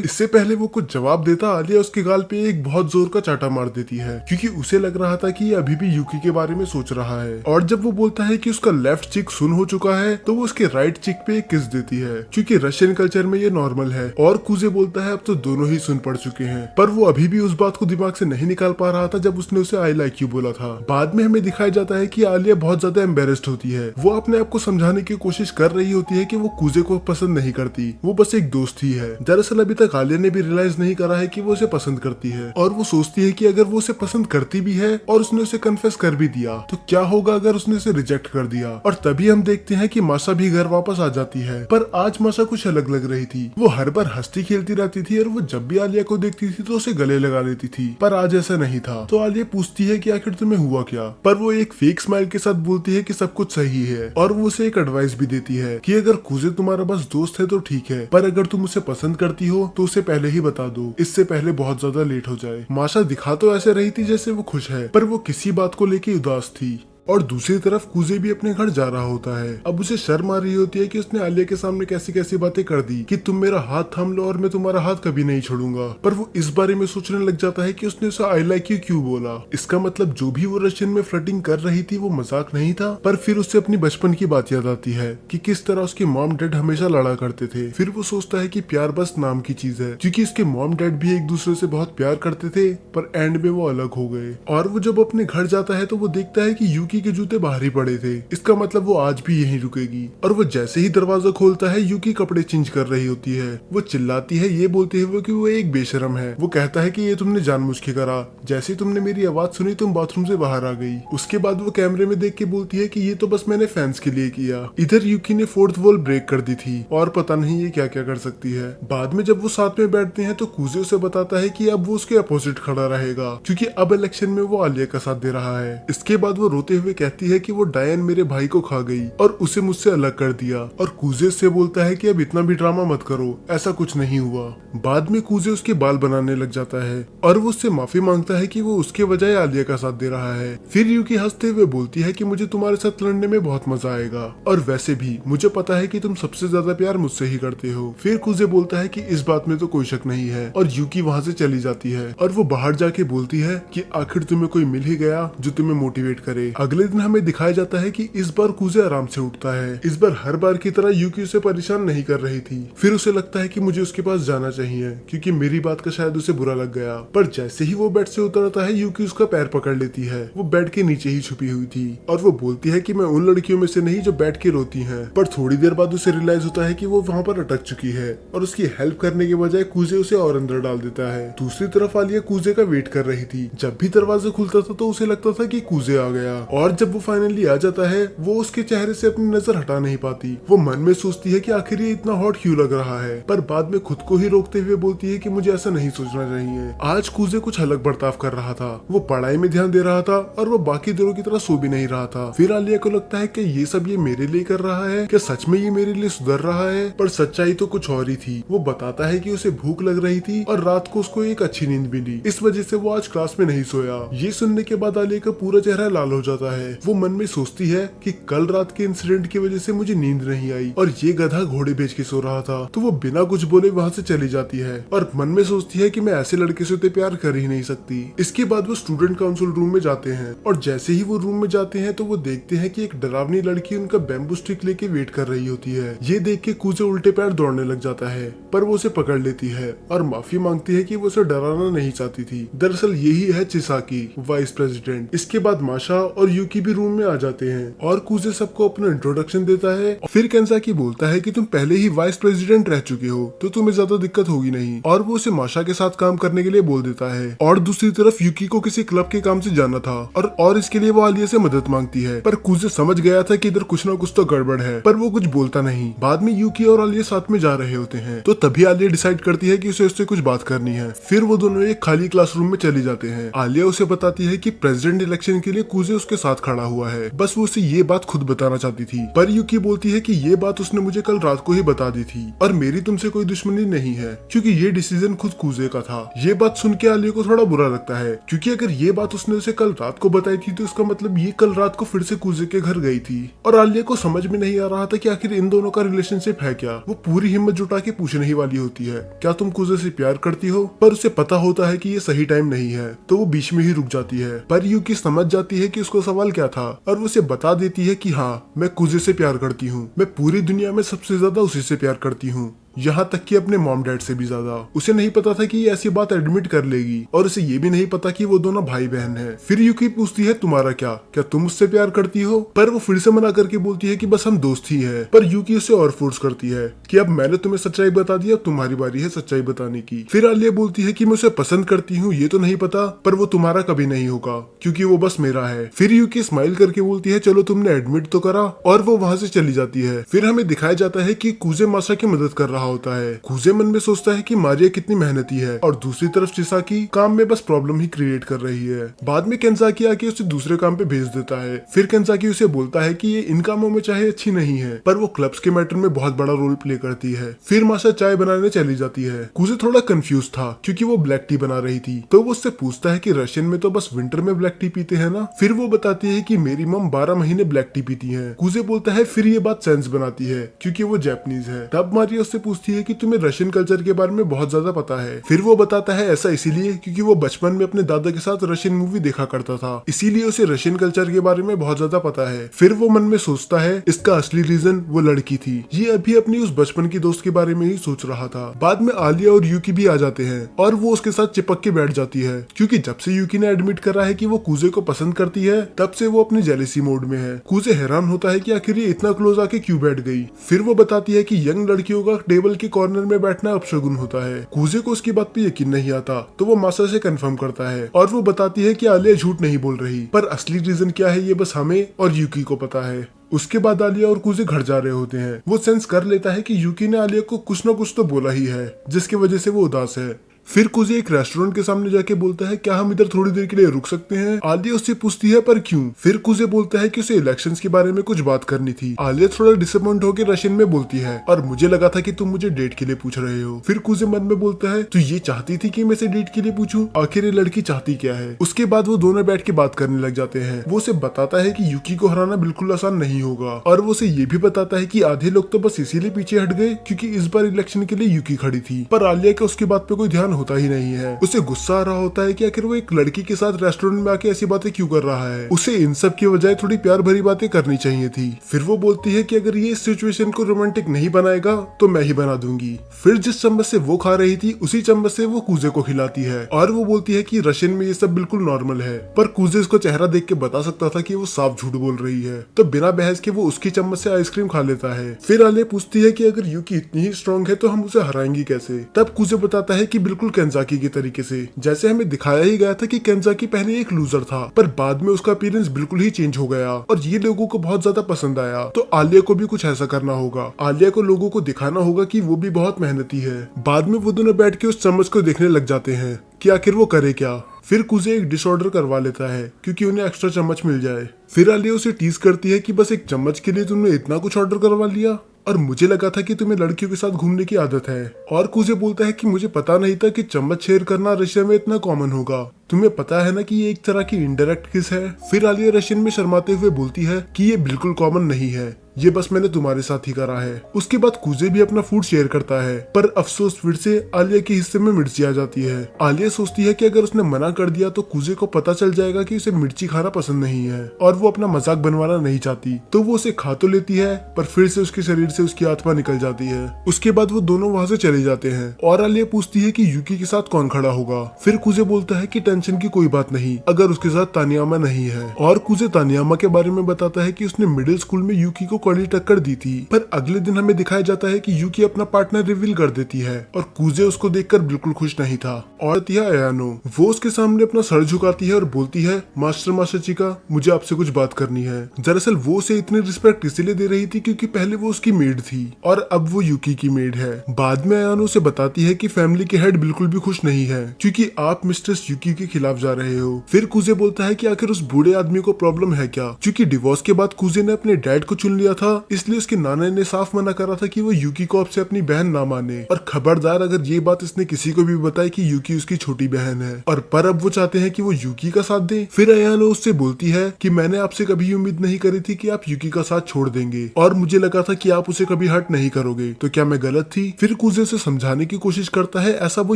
इससे पहले वो कुछ जवाब देता, आलिया उसके गाल पे एक बहुत जोर का चाटा मार देती है, क्योंकि उसे लग रहा था कि ये अभी भी यूकी के बारे में सोच रहा है। और जब वो बोलता है कि उसका लेफ्ट चिक सुन हो चुका है, तो वो उसके राइट चिक पे एक किस देती है, क्योंकि रशियन कल्चर में ये नॉर्मल है। और कूजे बोलता है अब तो दोनों ही सुन पड़ चुके हैं, पर वो अभी भी उस बात को दिमाग से नहीं निकाल पा रहा था जब उसने उसे आई लाइक यू बोला था। बाद में हमें दिखाया जाता है कि आलिया बहुत ज्यादा एम्बेरेस्ड होती है। वो अपने आप को समझाने की कोशिश कर रही होती है कि वो कूजे को पसंद नहीं करती, वो बस एक दोस्त ही है। दरअसल अभी तक आलिया ने भी रियलाइज नहीं करा है कि वो उसे पसंद करती है, और वो सोचती है कि अगर वो उसे पसंद करती भी है और उसने उसे कन्फेस कर भी दिया तो क्या होगा अगर उसने उसे रिजेक्ट कर दिया। और तभी हम देखते हैं कि माशा भी घर वापस आ जाती है, पर आज माशा कुछ अलग लग रही थी। वो हर बार हंसती खेलती रहती थी और वो जब भी आलिया को देखती थी तो उसे गले लगा लेती थी, पर आज ऐसा नहीं था। तो आलिया पूछती है कि आखिर तुम्हें हुआ क्या, पर वो एक फेक स्माइल के साथ बोलती है कि सब कुछ सही है, और वो उसे एक एडवाइस भी देती है कि अगर कूजे तुम्हारा बस दोस्त है तो ठीक है, पर अगर तुम उसे पसंद करती हो तो उसे पहले ही बता दो, इससे पहले बहुत ज्यादा लेट हो जाए। माशा दिखा तो ऐसे रही थी जैसे वो खुश है, पर वो किसी बात को लेके उदास थी। और दूसरी तरफ कूजे भी अपने घर जा रहा होता है। अब उसे शर्म आ रही होती है कि उसने आलिया के सामने कैसी कैसी बातें कर दी कि तुम मेरा हाथ थाम लो और मैं तुम्हारा हाथ कभी नहीं छोड़ूंगा, पर वो इस बारे में सोचने लग जाता है कि उसने उसे आई लाइक यू क्यों बोला। इसका मतलब जो भी वो रशियन में फ्लर्टिंग कर रही थी वो मजाक नहीं था। पर फिर उससे अपनी बचपन की बात याद आती है कि किस तरह उसके मॉम डैड हमेशा लड़ा करते थे। फिर वो सोचता है कि प्यार बस नाम की चीज है, क्योंकि उसके मॉम डैड भी एक दूसरे से बहुत प्यार करते थे, पर एंड में वो अलग हो गए। और वो जब अपने घर जाता है तो वो देखता है कि यूकी के जूते बाहर ही पड़े थे। इसका मतलब वो आज भी यहीं रुकेगी। और वो जैसे ही दरवाजा खोलता है, यूकी कपड़े चेंज कर रही होती है। वो चिल्लाती है ये बोलते हुए कि वो एक बेशरम है। वो कहता है कि ये तुमने जानबूझ के करा, जैसे ही तुमने मेरी आवाज सुनी तुम बाथरूम से बाहर आ गई। उसके बाद वो कैमरे में देख के बोलती है कि ये तो बस मैंने फैंस के लिए किया। इधर यूकी ने फोर्थ वॉल ब्रेक कर दी थी और पता नहीं ये क्या क्या कर सकती है। बाद में जब वो साथ में बैठते हैं तो कूजे उसे बताता है कि अब वो उसके अपोजिट खड़ा रहेगा, क्योंकि अब इलेक्शन में वो आलिया का साथ दे रहा है। इसके बाद वो रोते हुए कहती है कि वो डायन मेरे भाई को खा गई और उसे मुझसे अलग कर दिया। और कूजे से बोलता है कि अब इतना भी ड्रामा मत करो, ऐसा कुछ नहीं हुआ। बाद में कूजे उसके बाल बनाने लग जाता है और वो उससे माफी मांगता है कि वो उसके बजाय आलिया का साथ दे रहा है। फिर यूकी हंसते हुए बोलती है कि मुझे तुम्हारे साथ लड़ने में बहुत मजा आएगा, और वैसे भी मुझे पता है कि तुम सबसे ज्यादा प्यार मुझसे ही करते हो। फिर कूजे बोलता है कि इस बात में तो कोई शक नहीं है, और यूकी वहाँ से चली जाती है। और वो बाहर जाके बोलती है कि आखिर तुम्हें कोई मिल ही गया जो तुम्हें मोटिवेट करे। अगले दिन हमें दिखाया जाता है कि इस बार कूजे आराम से उठता है। इस बार हर बार की तरह यूकी उसे परेशान नहीं कर रही थी। फिर उसे लगता है कि मुझे उसके पास जाना चाहिए, क्योंकि मेरी बात का शायद उसे बुरा लग गया। पर जैसे ही वो बेड से उतरता है, यूकी उसका पैर पकड़ लेती है। वो बेड के नीचे ही छुपी हुई थी और वो बोलती है कि मैं उन लड़कियों में से नहीं जो बैठ के रोती हैं। पर थोड़ी देर बाद उसे रियलाइज होता है कि वो वहाँ पर अटक चुकी है, और उसकी हेल्प करने के बजाय कूजे उसे और अंदर डाल देता है। दूसरी तरफ आलिया कूजे का वेट कर रही थी। जब भी दरवाजा खुलता था तो उसे लगता था कि कूजे आ गया, और जब वो फाइनली आ जाता है वो उसके चेहरे से अपनी नजर हटा नहीं पाती। वो मन में सोचती है कि आखिर ये इतना हॉट क्यों लग रहा है, पर बाद में खुद को ही रोकते हुए बोलती है कि मुझे ऐसा नहीं सोचना चाहिए। आज कूजे कुछ अलग बर्ताव कर रहा था, वो पढ़ाई में ध्यान दे रहा था और वो बाकी दिनों की तरह सो भी नहीं रहा था। फिर आलिया को लगता है कि ये सब ये मेरे लिए कर रहा है, क्या सच में ये मेरे लिए सुधर रहा है? पर सच्चाई तो कुछ और ही थी। वो बताता है कि उसे भूख लग रही थी और रात को उसको एक अच्छी नींद मिली, इस वजह से वो आज क्लास में नहीं सोया। ये सुनने के बाद आलिया का पूरा चेहरा लाल हो जाता है। वो मन में सोचती है कि कल रात के इंसिडेंट की वजह से मुझे नींद नहीं आई और ये गधा घोड़े बेच के सो रहा था। तो वो बिना कुछ बोले वहाँ से चली जाती है और मन में सोचती है कि मैं ऐसे लड़के से तो प्यार कर ही नहीं सकती। इसके बाद वो स्टूडेंट काउंसिल रूम में जाते हैं और जैसे ही वो रूम में जाते हैं तो वो देखते हैं कि एक डरावनी लड़की उनका बैम्बू स्टिक लेके वेट कर रही होती है। ये देख के कूजे उल्टे पैर दौड़ने लग जाता है, पर वो उसे पकड़ लेती है और माफी मांगती है कि वो उसे डराना नहीं चाहती थी। दरअसल यही है चिसाकी, वाइस प्रेसिडेंट। इसके बाद माशा और यूकी भी रूम में आ जाते हैं और कूजे सबको अपना इंट्रोडक्शन देता है। फिर केंसाकी बोलता है कि तुम पहले ही वाइस प्रेसिडेंट रह चुके हो तो तुम्हें ज्यादा दिक्कत होगी नहीं, और वो उसे माशा के साथ काम करने के लिए बोल देता है। और दूसरी तरफ यूकी को किसी क्लब के काम से जाना था और इसके लिए वो आलिया से मदद मांगती है, पर कूजे समझ गया था कि इधर कुछ ना कुछ तो गड़बड़ है, पर वो कुछ बोलता नहीं। बाद में यूकी और आलिया साथ में जा रहे होते हैं तो तभी आलिया डिसाइड करती है कि उसे उससे कुछ बात करनी है। फिर वो दोनों एक खाली क्लासरूम में चले जाते हैं। आलिया उसे बताती है कि प्रेसिडेंट इलेक्शन के लिए कूजे उसके साथ खड़ा हुआ है, बस वो उसे ये बात खुद बताना चाहती थी। पर यूकी बोलती है कि ये बात उसने मुझे कल रात को ही बता दी थी और मेरी तुमसे कोई दुश्मनी नहीं है, क्योंकि ये डिसीजन खुद कूजे का था। ये बात सुन के आलिया को थोड़ा बुरा लगता है, क्योंकि अगर ये बात उसने उसे कल रात को बताई थी तो इसका मतलब ये कल रात को फिर से कूजे के घर गई थी। और आलिया को समझ में नहीं आ रहा था कि आखिर इन दोनों का रिलेशनशिप है क्या। वो पूरी हिम्मत जुटा के पूछने ही वाली होती है, क्या तुम कूजे से प्यार करती हो? पर उसे पता होता है कि ये सही टाइम नहीं है, तो वो बीच में ही रुक जाती है। पर यूकी समझ जाती है कि उसको सवाल क्या था और वो उसे बता देती है कि हाँ, मैं कूजे से प्यार करती हूँ। मैं पूरी दुनिया में सबसे ज्यादा उसी से प्यार करती हूँ, यहाँ तक कि अपने मॉम डैड से भी ज्यादा। उसे नहीं पता था कि ये ऐसी बात एडमिट कर लेगी और उसे ये भी नहीं पता कि वो दोनों भाई बहन हैं। फिर यूकी पूछती है तुम्हारा क्या तुम मुझसे प्यार करती हो? पर वो फिर से मना करके बोलती है कि बस हम दोस्त ही हैं। पर यूकी उसे और फोर्स करती है कि अब मैंने तुम्हें सच्चाई बता दी, अब तुम्हारी बारी है सच्चाई बताने की। फिर आलिया बोलती है कि मैं उसे पसंद करती हूँ ये तो नहीं पता, पर वो तुम्हारा कभी नहीं होगा क्योंकि वो बस मेरा है। फिर यूकी स्माइल करके बोलती है चलो तुमने एडमिट तो करा, और वो वहाँ से चली जाती है। फिर हमें दिखाया जाता है कि कूजे माशा की मदद कर रहा होता है। कूजे मन में सोचता है कि मारिया कितनी मेहनती है और दूसरी तरफ चिसाकी काम में बस प्रॉब्लम ही क्रिएट कर रही है। बाद में केंसाकी आके उसे दूसरे काम पे भेज देता है। फिर केंसाकी उसे बोलता है कि ये इन कामों में चाहे अच्छी नहीं है, पर वो क्लब्स के मैटर में बहुत बड़ा रोल प्ले करती है। फिर माशा चाय बनाने चली जाती है। कूजे थोड़ा कंफ्यूज था क्योंकि वो ब्लैक टी बना रही थी, तो वो उससे पूछता है कि रशियन में तो बस विंटर में ब्लैक टी पीते हैं ना? फिर वो बताती है कि मेरी मम 12 महीने ब्लैक टी पीती है। कूजे बोलता है फिर ये बात सेंस बनाती है क्योंकि वो जापानीज है। तब मारिया उससे पूछती है कि तुम्हें रशियन कल्चर के बारे में बहुत ज्यादा पता है। फिर वो बताता है ऐसा इसीलिए क्योंकि वो बचपन में अपने दादा के साथ रशियन मूवी देखा करता था, इसीलिए उसे रशियन कल्चर के बारे में बहुत ज्यादा पता है। फिर वो मन में सोचता है इसका असली रीजन वो लड़की थी, ये अभी अपनी उस बचपन की दोस्त के बारे में ही सोच रहा था। बाद में आलिया और यूकी भी आ जाते हैं और वो उसके साथ चिपक के बैठ जाती है क्योंकि जब से यूकी ने एडमिट करा है कि वो कूजे को पसंद करती है तब से वो अपनी जेलेसी मोड में है। कूजे हैरान होता है कि आखिर ये इतना क्लोज आके क्यों बैठ गई। फिर वो बताती है कि यंग लड़कियों का टेबल के कॉर्नर में बैठना अपशगुन होता है। कूजे को उसकी बात पे यकीन नहीं आता तो वो मासा से कंफर्म करता है और वो बताती है कि आलिया झूठ नहीं बोल रही, पर असली रीजन क्या है ये बस हमें और यूकी को पता है। उसके बाद आलिया और कूजे घर जा रहे होते हैं। वो सेंस कर लेता है कि यूकी ने आलिया को कुछ न कुछ तो बोला ही है जिसकी वजह से वो उदास है। फिर कूजे एक रेस्टोरेंट के सामने जाके बोलता है क्या हम इधर थोड़ी देर के लिए रुक सकते हैं? आलिया उससे पूछती है पर क्यों? फिर कूजे बोलता है कि उसे इलेक्शंस के बारे में कुछ बात करनी थी। आलिया थोड़ा डिसअपॉइंट होकर रशियन में बोलती है और मुझे लगा था कि तुम मुझे डेट के लिए पूछ रहे हो। फिर कूजे मन में बोलता है तू ये चाहती थी कि मैं इसे डेट के लिए पूछूं? आखिर ये लड़की चाहती क्या है? उसके बाद वो दोनों बैठ के बात करने लग जाते हैं। वो उसे बताता है कि यूकी को हराना बिल्कुल आसान नहीं होगा और वो उसे ये भी बताता है कि आधे लोग तो बस इसीलिए पीछे हट गए क्योंकि इस बार इलेक्शन के लिए यूकी खड़ी थी। पर आलिया का उसकी बात पे कोई ध्यान होता ही नहीं है। उसे गुस्सा आ रहा होता है कि आखिर वो एक लड़की के साथ रेस्टोरेंट में आके ऐसी बातें क्यों कर रहा है। उसे इन सब की बजाय थोड़ी प्यार भरी बातें करनी चाहिए थी। फिर वो बोलती है कि अगर ये इस सिचुएशन को रोमांटिक नहीं बनाएगा तो मैं ही बना दूंगी। फिर जिस चम्मच से वो खा रही थी उसी चम्मच से वो कूजे को खिलाती है और वो बोलती है कि रशियन में ये सब बिल्कुल नॉर्मल है। पर कूजे उसको चेहरा देख के बता सकता था कि वो साफ झूठ बोल रही है, तो बिना बहस के वो उसकी चम्मच से आइसक्रीम खा लेता है। फिर आलिया पूछती है कि अगर यूकी इतनी ही स्ट्रॉन्ग है तो हम उसे हराएंगे कैसे? तब कूजे बताता है कि बिल्कुल बिल्कुल केंजाकी के तरीके से। जैसे हमें दिखाया ही गया था कि केंजाकी पहले एक लूजर था, पर बाद में उसका अपीयरेंस बिल्कुल ही चेंज हो गया और ये लोगों को बहुत ज्यादा पसंद आया। तो आलिया को भी कुछ ऐसा करना होगा। आलिया को लोगों को दिखाना होगा कि वो भी बहुत मेहनती है। बाद में वो दोनों बैठ के उस चम्मच को देखने लग जाते हैं कि आखिर वो करे क्या। फिर कुजे एक डिश ऑर्डर करवा लेता है क्योंकि उन्हें एक्स्ट्रा चम्मच मिल जाए। फिर आलिया उसे टीज करती है कि बस एक चम्मच के लिए तुमने इतना कुछ ऑर्डर करवा लिया, और मुझे लगा था कि तुम्हें लड़कियों के साथ घूमने की आदत है। और कुजे बोलता है कि मुझे पता नहीं था कि चम्मच शेयर करना रशिया में इतना कॉमन होगा। तुम्हें पता है ना कि ये एक तरह की इनडायरेक्ट किस है। फिर आलिया रशियन में शर्माते हुए बोलती है कि ये बिल्कुल कॉमन नहीं है, ये बस मैंने तुम्हारे साथ ही करा है। उसके बाद कुजे भी अपना फूड शेयर करता है, पर अफसोस फिर से आलिया के हिस्से में मिर्ची आ जाती है। आलिया सोचती है कि अगर उसने मना कर दिया तो कुजे को पता चल जाएगा कि उसे मिर्ची खाना पसंद नहीं है और वो अपना मजाक बनवाना नहीं चाहती। तो वो उसे खा तो लेती है, पर फिर से उसके शरीर से उसकी आत्मा निकल जाती है। उसके बाद वो दोनों वहाँ से चले जाते हैं और आलिया पूछती है कि यूकी के साथ कौन खड़ा होगा। फिर कुजे बोलता है कि टेंशन की कोई बात नहीं अगर उसके साथ तानियामा नहीं है। और कुजे तानियामा के बारे में बताता है कि उसने मिडिल स्कूल में यूकी को कड़ी टक्कर दी थी। पर अगले दिन हमें दिखाया जाता है कि यूकी अपना पार्टनर रिवील कर देती है और कुजे उसको देखकर बिल्कुल खुश नहीं था। और अयानो वो उसके सामने अपना सर झुकाती है और बोलती है, मास्टर मासाचिका, मुझे आपसे कुछ बात करनी है। दरअसल वो उसे इतनी रिस्पेक्ट इसलिए दे रही थी क्योंकि पहले वो उसकी मेड थी और अब वो यूकी की मेड है। बाद में अयानो उसे बताती है कि फैमिली के हेड बिल्कुल भी खुश नहीं है क्योंकि आप मिस्ट्रेस यूकी के खिलाफ जा रहे हो। फिर कुजे बोलता है कि आखिर उस बूढ़े आदमी को प्रॉब्लम है क्या, क्योंकि डिवोर्स के बाद कुजे ने अपने डैड को चुन लिया था, इसलिए उसके नाना ने साफ मना करा था कि वो यूकी को आपसे अपनी बहन ना माने। और खबरदार अगर ये बात इसने किसी को भी बताई कि यूकी उसकी छोटी बहन है। और पर अब वो चाहते हैं कि वो यूकी का साथ दे। फिर अयानो उससे बोलती है कि मैंने आपसे कभी उम्मीद नहीं करी थी कि आप यूकी का साथ छोड़ देंगे और मुझे लगा था कि आप उसे कभी हर्ट नहीं करोगे, तो क्या मैं गलत थी। फिर कुजे उसे समझाने की कोशिश करता है ऐसा वो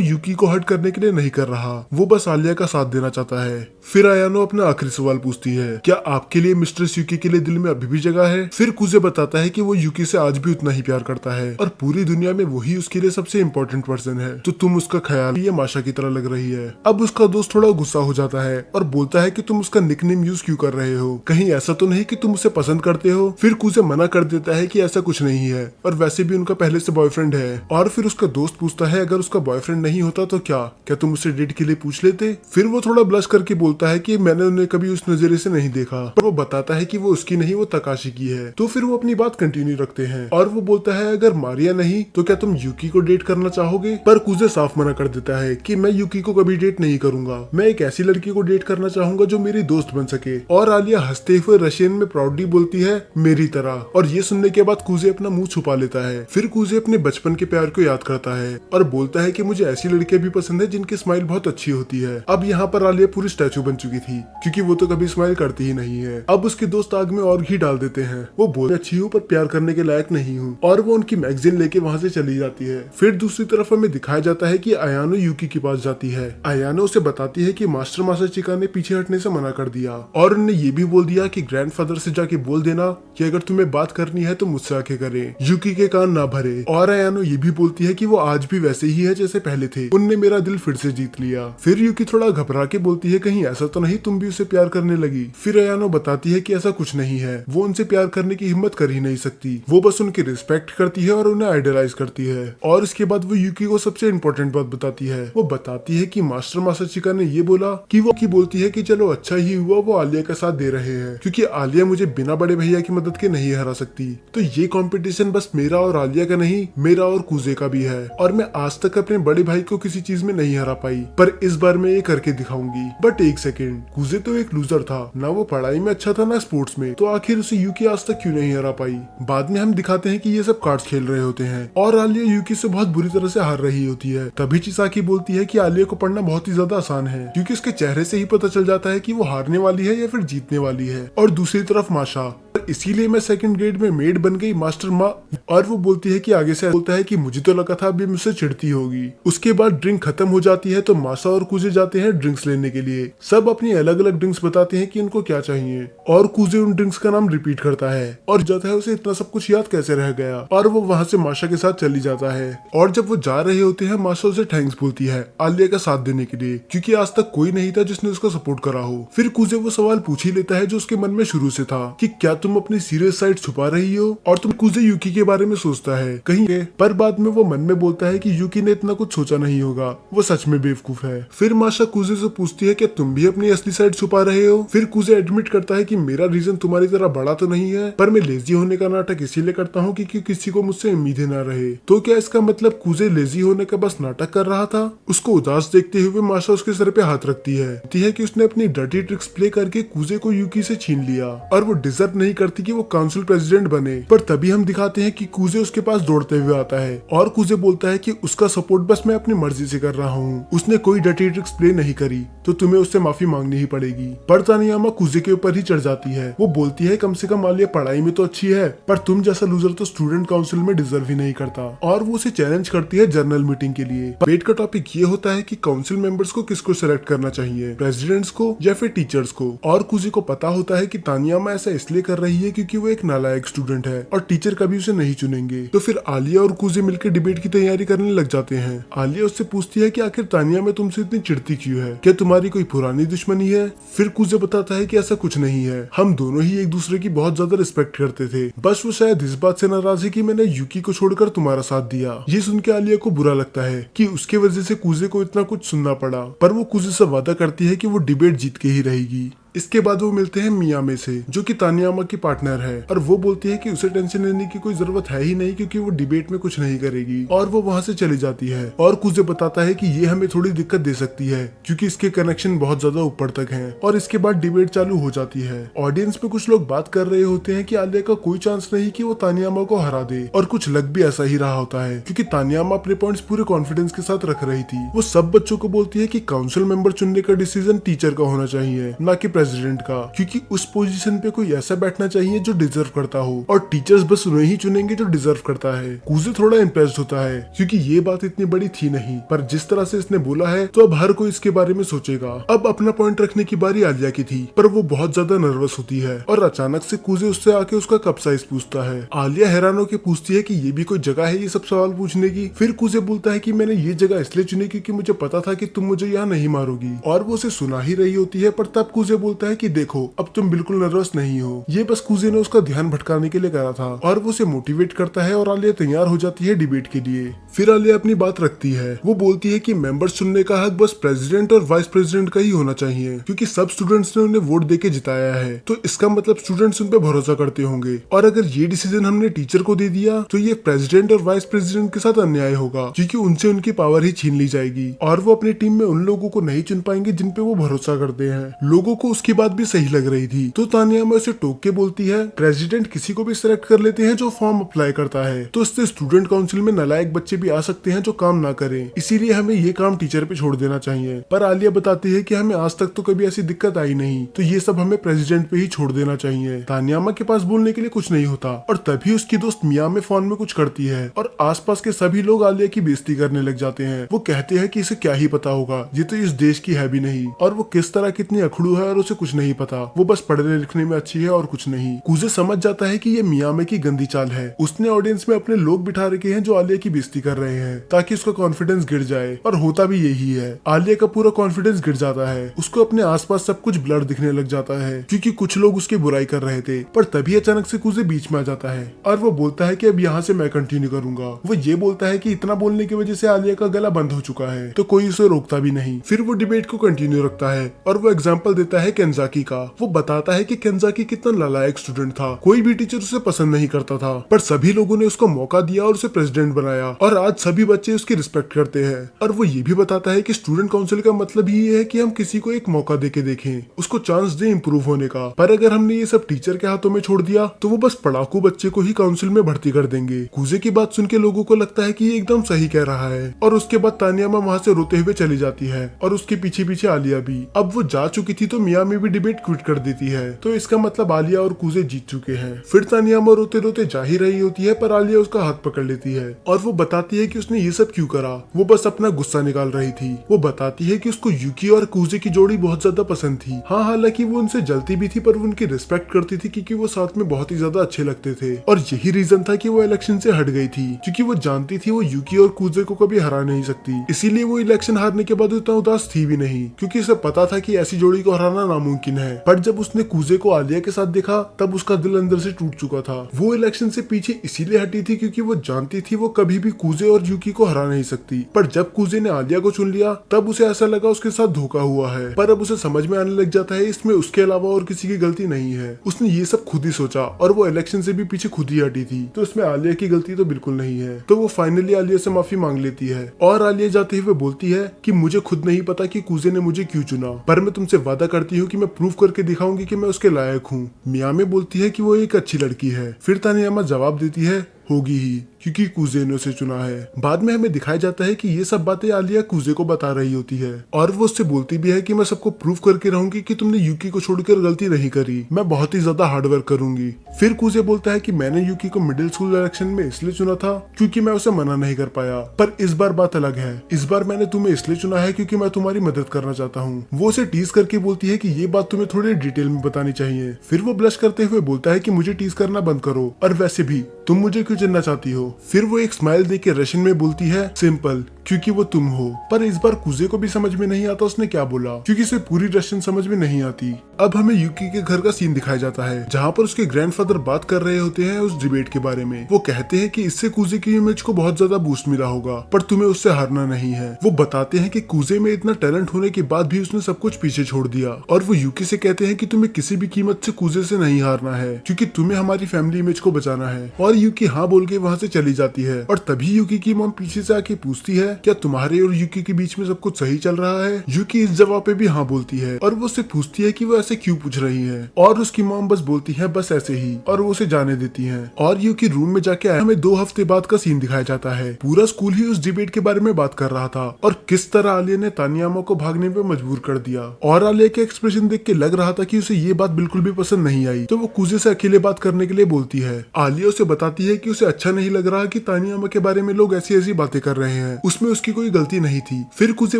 यूकी को हर्ट करने के लिए नहीं कर रहा, वो बस आलिया का साथ देना चाहता है। फिर अयानो अपना आखिरी सवाल पूछती है, क्या आपके लिए मिस्ट्रेस यूकी के लिए दिल में अभी भी जगह है। फिर कुजे बताता है कि वो यूकी से आज भी उतना ही प्यार करता है और पूरी दुनिया में वही उसके लिए सबसे इम्पोर्टेंट पर्सन है। तो तुम उसका ख्याल ये माशा की तरह लग रही है। अब उसका दोस्त थोड़ा गुस्सा हो जाता है और बोलता है कि तुम उसका निकनेम यूज क्यों कर रहे हो, कहीं ऐसा तो नहीं कि तुम उसे पसंद करते हो। फिर कुजे मना कर देता है कि ऐसा कुछ नहीं है और वैसे भी उनका पहले से बॉयफ्रेंड है। और फिर उसका दोस्त पूछता है अगर उसका बॉयफ्रेंड नहीं होता तो क्या तुम उसे डेट के लिए पूछ लेते। फिर वो थोड़ा ब्लश करके बोलता है कि मैंने उन्हें कभी उस नजरिए से नहीं देखा, पर वो बताता है कि वो उसकी नहीं वो तकाशी की है। तो फिर वो अपनी बात कंटिन्यू रखते हैं और वो बोलता है अगर मारिया नहीं तो क्या तुम यूकी को डेट करना चाहोगे। पर कुजे साफ मना कर देता है कि मैं यूकी को कभी डेट नहीं करूंगा, मैं एक ऐसी लड़की को डेट करना चाहूंगा जो मेरी दोस्त बन सके। और आलिया हंसते हुए रशियन में प्राउडली बोलती है मेरी तरह। और ये सुनने के बाद कुजे अपना मुंह छुपा लेता है। फिर कुजे अपने बचपन के प्यार को याद करता है और बोलता है कि मुझे ऐसी लड़कियां भी पसंद है जिनकी स्माइल बहुत अच्छी होती है। अब यहाँ पर आलिया पूरी स्टैचू बन चुकी थी क्योंकि वो तो कभी स्माइल करती ही नहीं है। अब उसके दोस्त आग में और घी डाल देते हैं। वो बोलते अच्छी हूँ पर प्यार करने के लायक नहीं हूँ, और वो उनकी मैगजीन लेके वहाँ से चली जाती है। फिर दूसरी तरफ हमें दिखाया जाता है कि अयानो यूकी के पास जाती है। अयानो उसे बताती है कि मास्टर मासाचिका ने पीछे हटने से मना कर दिया और उन्हें ये भी बोल दिया कि ग्रैंडफादर से जाके बोल देना कि अगर तुम्हें बात करनी है तो मुझसे आके करे, यूकी के कान ना भरे। और अयानो ये भी बोलती है कि वो आज भी वैसे ही है जैसे पहले थे, उनने मेरा दिल फिर से जीत लिया। फिर यूकी थोड़ा घबरा के बोलती है कहीं ऐसा तो नहीं तुम भी उसे प्यार करने लगी। फिर अयानो बताती है कि ऐसा कुछ नहीं है, वो उनसे प्यार करने की हिम्मत कर ही नहीं सकती, वो बस उनकी रिस्पेक्ट करती है और उन्हें आइडलाइज करती है। और इसके बाद वो यूकी को सबसे इम्पोर्टेंट बात बताती है। वो बताती है कि मास्टर मासाचिका ने ये बोला कि वो बोलती है कि चलो अच्छा ही हुआ वो आलिया का साथ दे रहे हैं क्योंकि आलिया मुझे बिना बड़े भैया की मदद के नहीं हरा सकती। तो ये कंपटीशन बस मेरा और आलिया का नहीं, मेरा और कुजे का भी है। और मैं आज तक अपने बड़े भाई को किसी चीज में नहीं हरा पाई, पर इस बार मैं ये करके दिखाऊंगी। बट एक सेकेंड, कुजे तो एक लूजर था ना, वो पढ़ाई में अच्छा था ना स्पोर्ट्स में, तो आखिर उसे यूकी आज तक क्यों नहीं हरा पाई। बाद में हम दिखाते हैं कि ये सब कार्ड्स खेल रहे होते हैं और आलिया यूकी से बहुत बुरी तरह से हार रही होती है। तभी चिसाकी बोलती है कि आलिया को पढ़ना बहुत ही ज्यादा आसान है क्योंकि उसके चेहरे से ही पता चल जाता है कि वो हारने वाली है या फिर जीतने वाली है। और दूसरी तरफ माशा, इसीलिए मैं सेकंड ग्रेड में मेड बन गई मास्टर माँ। और वो बोलती है कि आगे से बोलता है कि मुझे तो लगा था अभी मुझसे चिढ़ती होगी। उसके बाद ड्रिंक खत्म हो जाती है तो माशा और कुजे जाते हैं ड्रिंक्स लेने के लिए। सब अपनी अलग अलग ड्रिंक्स बताते हैं कि उनको क्या चाहिए और कुजे उन ड्रिंक्स का नाम रिपीट करता है और जाता है उसे इतना सब कुछ याद कैसे रह गया। और वो वहाँ से माशा के साथ चली जाता है और जब वो जा रहे होते हैं माशा उसे थैंक्स बोलती है आलिया का साथ देने के लिए क्योंकि आज तक कोई नहीं था जिसने उसका सपोर्ट करा हो। फिर कुजे वो सवाल पूछ ही लेता है जो उसके मन में शुरू से था कि क्या तुम अपनी सीरियस साइड छुपा रही हो और तुम कुजे यूकी के बारे में सोचता है कहीं के, पर बाद में वो मन में बोलता है कि यूकी ने इतना कुछ सोचा नहीं होगा, वो सच में बेवकूफ है। फिर माशा कुजे से पूछती है कि तुम भी अपनी असली साइड छुपा रहे हो। फिर कुजे एडमिट करता है कि मेरा रीजन तुम्हारी तरह बड़ा तो नहीं है, पर मैं लेजी होने का नाटक इसीलिए करता हूँ कि किसी को मुझसे उम्मीदें ना रहे। तो क्या इसका मतलब कुजे लेजी होने का बस नाटक कर रहा था? उसको उदास देखते हुए माशा उसके सर पे हाथ रखती है कि उसने अपनी डर्टी ट्रिक्स प्ले करके कुजे को यूकी से छीन लिया और वो डिजर्व नहीं करती कि वो काउंसिल प्रेसिडेंट बने। पर तभी हम दिखाते हैं कि कुजे उसके पास दौड़ते हुए आता है और कुजे बोलता है कि उसका सपोर्ट बस मैं अपनी मर्जी से कर रहा हूँ, उसने कोई डर्टी ट्रिक्स प्ले नहीं करी तो तुम्हें उससे माफी मांगनी ही पड़ेगी। पर तानियामा कुजे के ऊपर ही चढ़ जाती है। वो बोलती है कम से कम आलिया पढ़ाई में तो अच्छी है, पर तुम जैसा लूजर तो स्टूडेंट काउंसिल में डिजर्व ही नहीं करता। और वो उसे चैलेंज करती है जर्नल मीटिंग के लिए। डेबेट का टॉपिक ये होता है कि काउंसिल मेंबर्स को किसको सेलेक्ट करना चाहिए, प्रेसिडेंट्स को या फिर टीचर्स को। और कुजे को पता होता है कि तानियामा ऐसा इसलिए कर रही है क्योंकि वो एक नालायक स्टूडेंट है और टीचर कभी उसे नहीं चुनेंगे। तो फिर आलिया और कुजे मिलकर डिबेट की तैयारी करने लग जाते हैं। आलिया उससे पूछती है कि आखिर तानियामा तुमसे इतनी चिढ़ती क्यों है, क्या तुम्हारी कोई पुरानी दुश्मनी है? फिर कुजे बताता है कि ऐसा कुछ नहीं है, हम दोनों ही एक दूसरे की बहुत ज्यादा रिस्पेक्ट करते थे, बस वो शायद इस बात से नाराज है कि मैंने यूकी को छोड़कर तुम्हारा साथ दिया। ये सुन के आलिया को बुरा लगता है कि उसके वजह से कुजे को इतना कुछ सुनना पड़ा, पर वो कुजे से वादा करती है कि वो डिबेट जीत के ही रहेगी। इसके बाद वो मिलते हैं मियामे से, जो कि तानियामा की पार्टनर है, और वो बोलती है कि उसे टेंशन लेने की कोई जरूरत है ही नहीं क्योंकि वो डिबेट में कुछ नहीं करेगी, और वो वहाँ से चली जाती है। और कुजे बताता है कि ये हमें थोड़ी दिक्कत दे सकती है क्योंकि इसके कनेक्शन बहुत ज्यादा ऊपर तक हैं। और इसके बाद डिबेट चालू हो जाती है। ऑडियंस में कुछ लोग बात कर रहे होते हैं कि आलिया का कोई चांस नहीं कि वो तानियामा को हरा दे, और कुछ लग भी ऐसा ही रहा होता है क्योंकि तानियामा अपने पॉइंट्स पूरे कॉन्फिडेंस के साथ रख रही थी। वो सब बच्चों को बोलती है कि काउंसिल मेंबर चुनने का डिसीजन टीचर का होना चाहिए, ना कि प्रेसिडेंट का, क्योंकि उस पोजीशन पे कोई ऐसा बैठना चाहिए जो डिजर्व करता हो, और टीचर्स बस उन्हें ही चुनेंगे जो डिजर्व करता है। कुजे थोड़ा इम्प्रेस्ड होता है क्योंकि ये बात इतनी बड़ी थी नहीं, पर जिस तरह से इसने बोला है तो अब हर कोई इसके बारे में सोचेगा। अब अपना पॉइंट रखने की बारी आलिया की थी, पर वो बहुत ज्यादा नर्वस होती है और अचानक से कुजे उससे आके उसका कप साइज पूछता है। आलिया हैरान होकर पूछती है कि ये भी कोई जगह है ये सब सवाल पूछने की। फिर कुजे बोलता है कि मैंने ये जगह इसलिए चुनी क्योंकि मुझे पता था कि तुम मुझे यहाँ नहीं मारोगी, और वो उसे सुना ही रही होती है। पर तब कुजे बोलता है कि देखो अब तुम बिल्कुल नर्वस नहीं हो, ये बस कुजे ने उसका ध्यान भटकाने के लिए करा था, और वो उसे मोटिवेट करता है और आलिया तैयार हो जाती है डिबेट के लिए। फिर आलिया अपनी बात रखती है। वो बोलती है कि मेंबर्स चुनने का हक बस प्रेसिडेंट और वाइस प्रेसिडेंट का ही होना चाहिए क्योंकि सब स्टूडेंट्स ने उन्हें वोट देके जिताया है, तो इसका मतलब स्टूडेंट्स उन पे भरोसा करते होंगे, और अगर ये डिसीजन हमने टीचर को दे दिया तो ये प्रेसिडेंट और वाइस प्रेसिडेंट के साथ अन्याय होगा क्योंकि उनसे उनकी पावर ही छीन ली जाएगी, और वो अपनी टीम में उन लोगों को नहीं चुन पाएंगे जिन पे वो भरोसा करते हैं। लोगों को उसकी बात भी सही लग रही थी, तो तानियामा उसे टोक के बोलती है प्रेसिडेंट किसी को भी सिलेक्ट कर लेते हैं जो फॉर्म अप्लाई करता है, तो इससे स्टूडेंट काउंसिल में नालायक बच्चे भी आ सकते हैं जो काम ना करें, इसीलिए हमें ये काम टीचर पे छोड़ देना चाहिए। पर आलिया बताती है कि हमें आज तक तो कभी ऐसी दिक्कत आई नहीं, तो ये सब हमें प्रेसिडेंट पे ही छोड़ देना चाहिए। तानियामा के पास बोलने के लिए कुछ नहीं होता, और तभी उसकी दोस्त मियामे फोन में कुछ करती है और आसपास के सभी लोग आलिया की बेइज्जती करने लग जाते हैं। वो कहते हैं कि इसे क्या ही पता होगा, ये तो इस देश की है भी नहीं, और वो किस तरह कितनी अखड़ू है और उसे कुछ नहीं पता, वो बस पढ़ने लिखने में अच्छी है और कुछ नहीं। कुजे समझ जाता है कि ये मियामे की गंदी चाल है। उसने ऑडियंस में अपने लोग बिठा रखे हैं जो आलिया की बेइज्जती कर रहे हैं ताकि उसका कॉन्फिडेंस गिर जाए, और होता भी यही है। आलिया का पूरा कॉन्फिडेंस गिर जाता है, उसको अपने आसपास सब कुछ ब्लर दिखने लग जाता है क्योंकि कुछ लोग उसकी बुराई कर रहे थे। पर तभी अचानक से कुजे बीच में आ जाता है और वो बोलता है कि अब यहाँ से मैं कंटिन्यू करूंगा। वो ये बोलता है कि इतना बोलने की वजह से आलिया का गला बंद हो चुका है, तो कोई उसे रोकता भी नहीं। फिर वो डिबेट को कंटिन्यू रखता है और वो एग्जाम्पल देता है केंजाकी का। वो बताता है कि केंजाकी कितना नालायक स्टूडेंट था, कोई भी टीचर उसे पसंद नहीं करता था, पर सभी लोगों ने उसको मौका दिया और उसे प्रेसिडेंट बनाया, और आज सभी बच्चे उसकी रिस्पेक्ट करते हैं। और वो ये भी बताता है कि स्टूडेंट काउंसिल का मतलब ही ये है कि हम किसी को एक मौका देके देखें, उसको चांस दे इम्प्रूव होने का। पर अगर हमने ये सब टीचर के हाथों में छोड़ दिया तो वो बस पढ़ाकू बच्चे को ही काउंसिल में भर्ती कर देंगे। कुजे की बात सुन के लोगों को लगता है कि ये एकदम सही कह रहा है, और उसके बाद तानियामा वहाँ से रोते हुए चली जाती है और उसके पीछे पीछे आलिया भी। अब वो जा चुकी थी तो मियामी भी डिबेट क्विट कर देती है, तो इसका मतलब आलिया और कुजे जीत चुके हैं। फिर तानियामा रोते रोते जा ही रही होती है, पर आलिया उसका हाथ पकड़ लेती है और वो बताती है कि उसने ये सब क्यों करा, वो बस अपना गुस्सा निकाल रही थी। वो बताती है कि उसको यूकी और कुजे की जोड़ी बहुत ज्यादा पसंद थी। हाँ, हालांकि वो उनसे जलती भी थी, पर वो उनकी रिस्पेक्ट करती थी क्योंकि वो साथ में बहुत ही ज्यादा अच्छे लगते थे, और यही रीजन था कि वो इलेक्शन से हट गई थी क्योंकि वो जानती थी वो यूकी और कुजे को कभी हरा नहीं सकती। इसीलिए वो इलेक्शन हारने के बाद उतना उदास थी भी नहीं क्योंकि उसे पता था कि ऐसी जोड़ी को हराना नामुमकिन नामुमकिन है। पर जब उसने कूजे को आलिया के साथ देखा तब उसका दिल अंदर से टूट चुका था। वो इलेक्शन से पीछे इसीलिए हटी थी क्योंकि वो जानती थी वो कभी भी कूजे और यूकी को हरा नहीं सकती। पर जब कूजे ने आलिया को चुन लिया तब उसे ऐसा लगा उसके साथ धोखा हुआ है। पर अब उसे समझ में आने लग जाता है इसमें उसके अलावा और किसी की गलती नहीं है। उसने ये सब खुद ही सोचा और वो इलेक्शन से भी पीछे खुद ही हटी थी, तो इसमें आलिया की गलती तो बिल्कुल नहीं है। तो वो फाइनली आलिया से माफी मांग लेती है और आलिया जाते हुए बोलती है कि मुझे खुद नहीं पता कि कूजे ने मुझे क्यों चुना, पर मैं तुमसे वादा करती हूँ कि मैं प्रूव करके दिखाऊंगी कि मैं उसके लायक हूँ। मियामे बोलती है कि वो एक अच्छी लड़की है। फिर तानियामा जवाब देती है होगी ही क्योंकि कूजे ने उसे चुना है। बाद में हमें दिखाया जाता है कि ये सब बातें आलिया कूजे को बता रही होती है और वो उससे बोलती भी है कि मैं सबको प्रूव करके रहूंगी कि तुमने यूकी को छोड़कर गलती नहीं करी, मैं बहुत ही ज्यादा हार्डवर्क करूंगी। फिर कूजे बोलता है कि मैंने यूकी को मिडिल स्कूल इलेक्शन में इसलिए चुना था क्योंकि मैं उसे मना नहीं कर पाया, पर इस बार बात अलग है। इस बार मैंने तुम्हें इसलिए चुना है क्योंकि मैं तुम्हारी मदद करना चाहता हूँ। वो उसे टीज करके बोलती है कि ये बात तुम्हें थोड़ी डिटेल में बतानी चाहिए। फिर वो ब्लश करते हुए बोलता है कि मुझे टीज करना बंद करो और वैसे भी तुम मुझे क्यों चुनना चाहती हो। फिर वो एक स्माइल देके रशियन में बोलती है सिंपल, क्योंकि वो तुम हो। पर इस बार कूजे को भी समझ में नहीं आता उसने क्या बोला क्योंकि उसे पूरी रशियन समझ में नहीं आती। अब हमें यूकी के घर का सीन दिखाया जाता है जहाँ पर उसके ग्रैंडफादर बात कर रहे होते हैं उस डिबेट के बारे में। वो कहते हैं कि इससे कूजे की इमेज को बहुत ज्यादा बूस्ट मिला होगा पर तुम्हें उससे हारना नहीं है। वो बताते हैं कि कूजे में इतना टैलेंट होने के बाद भी उसने सब कुछ पीछे छोड़ दिया और वो यूकी से कहते हैं कि तुम्हें किसी भी कीमत से कूजे से नहीं हारना है क्योंकि तुम्हें हमारी फैमिली इमेज को बचाना है। और यूकी हाँ बोल के वहाँ से चली जाती है और तभी यूकी की मॉम पीछे से आके पूछती है क्या तुम्हारे और यूकी के बीच में सब कुछ सही चल रहा है। यूकी इस जवाब पे भी हाँ बोलती है और वो उससे पूछती है कि वो ऐसे क्यों पूछ रही है और उसकी मॉम बस बोलती है बस ऐसे ही और वो उसे जाने देती है। और यूकी रूम में जाके हमें 2 हफ्ते बाद का सीन दिखाया जाता है। पूरा स्कूल ही उस डिबेट के बारे में बात कर रहा था और किस तरह आलिया ने तानियामा को भागने में मजबूर कर दिया। और आलिया के एक्सप्रेशन देख के लग रहा था कि उसे ये बात बिल्कुल भी पसंद नहीं आई, तो वो कूजे से अकेले बात करने के लिए बोलती है। आलिया उसे बताती है कि उसे अच्छा नहीं लग रहा कि तानियामा के बारे में लोग ऐसी ऐसी बातें कर रहे हैं, उसमें उसकी कोई गलती नहीं थी। फिर कूजे